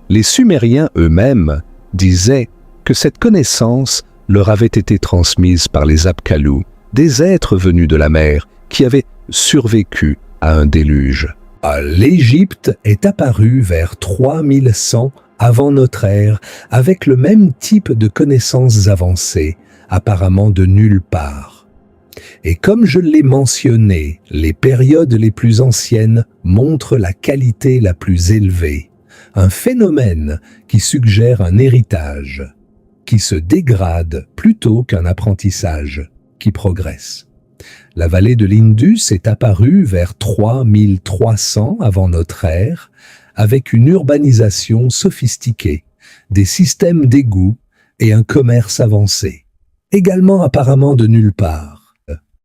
Les Sumériens eux-mêmes disaient que cette connaissance leur avait été transmise par les Apkallu, des êtres venus de la mer qui avaient survécu à un déluge. L'Égypte est apparue vers 3100 avant notre ère avec le même type de connaissances avancées, apparemment de nulle part. Et comme je l'ai mentionné, les périodes les plus anciennes montrent la qualité la plus élevée. un phénomène qui suggère un héritage, qui se dégrade plutôt qu'un apprentissage qui progresse. La vallée de l'Indus est apparue vers 3300 avant notre ère, avec une urbanisation sophistiquée, des systèmes d'égouts et un commerce avancé, également apparemment de nulle part.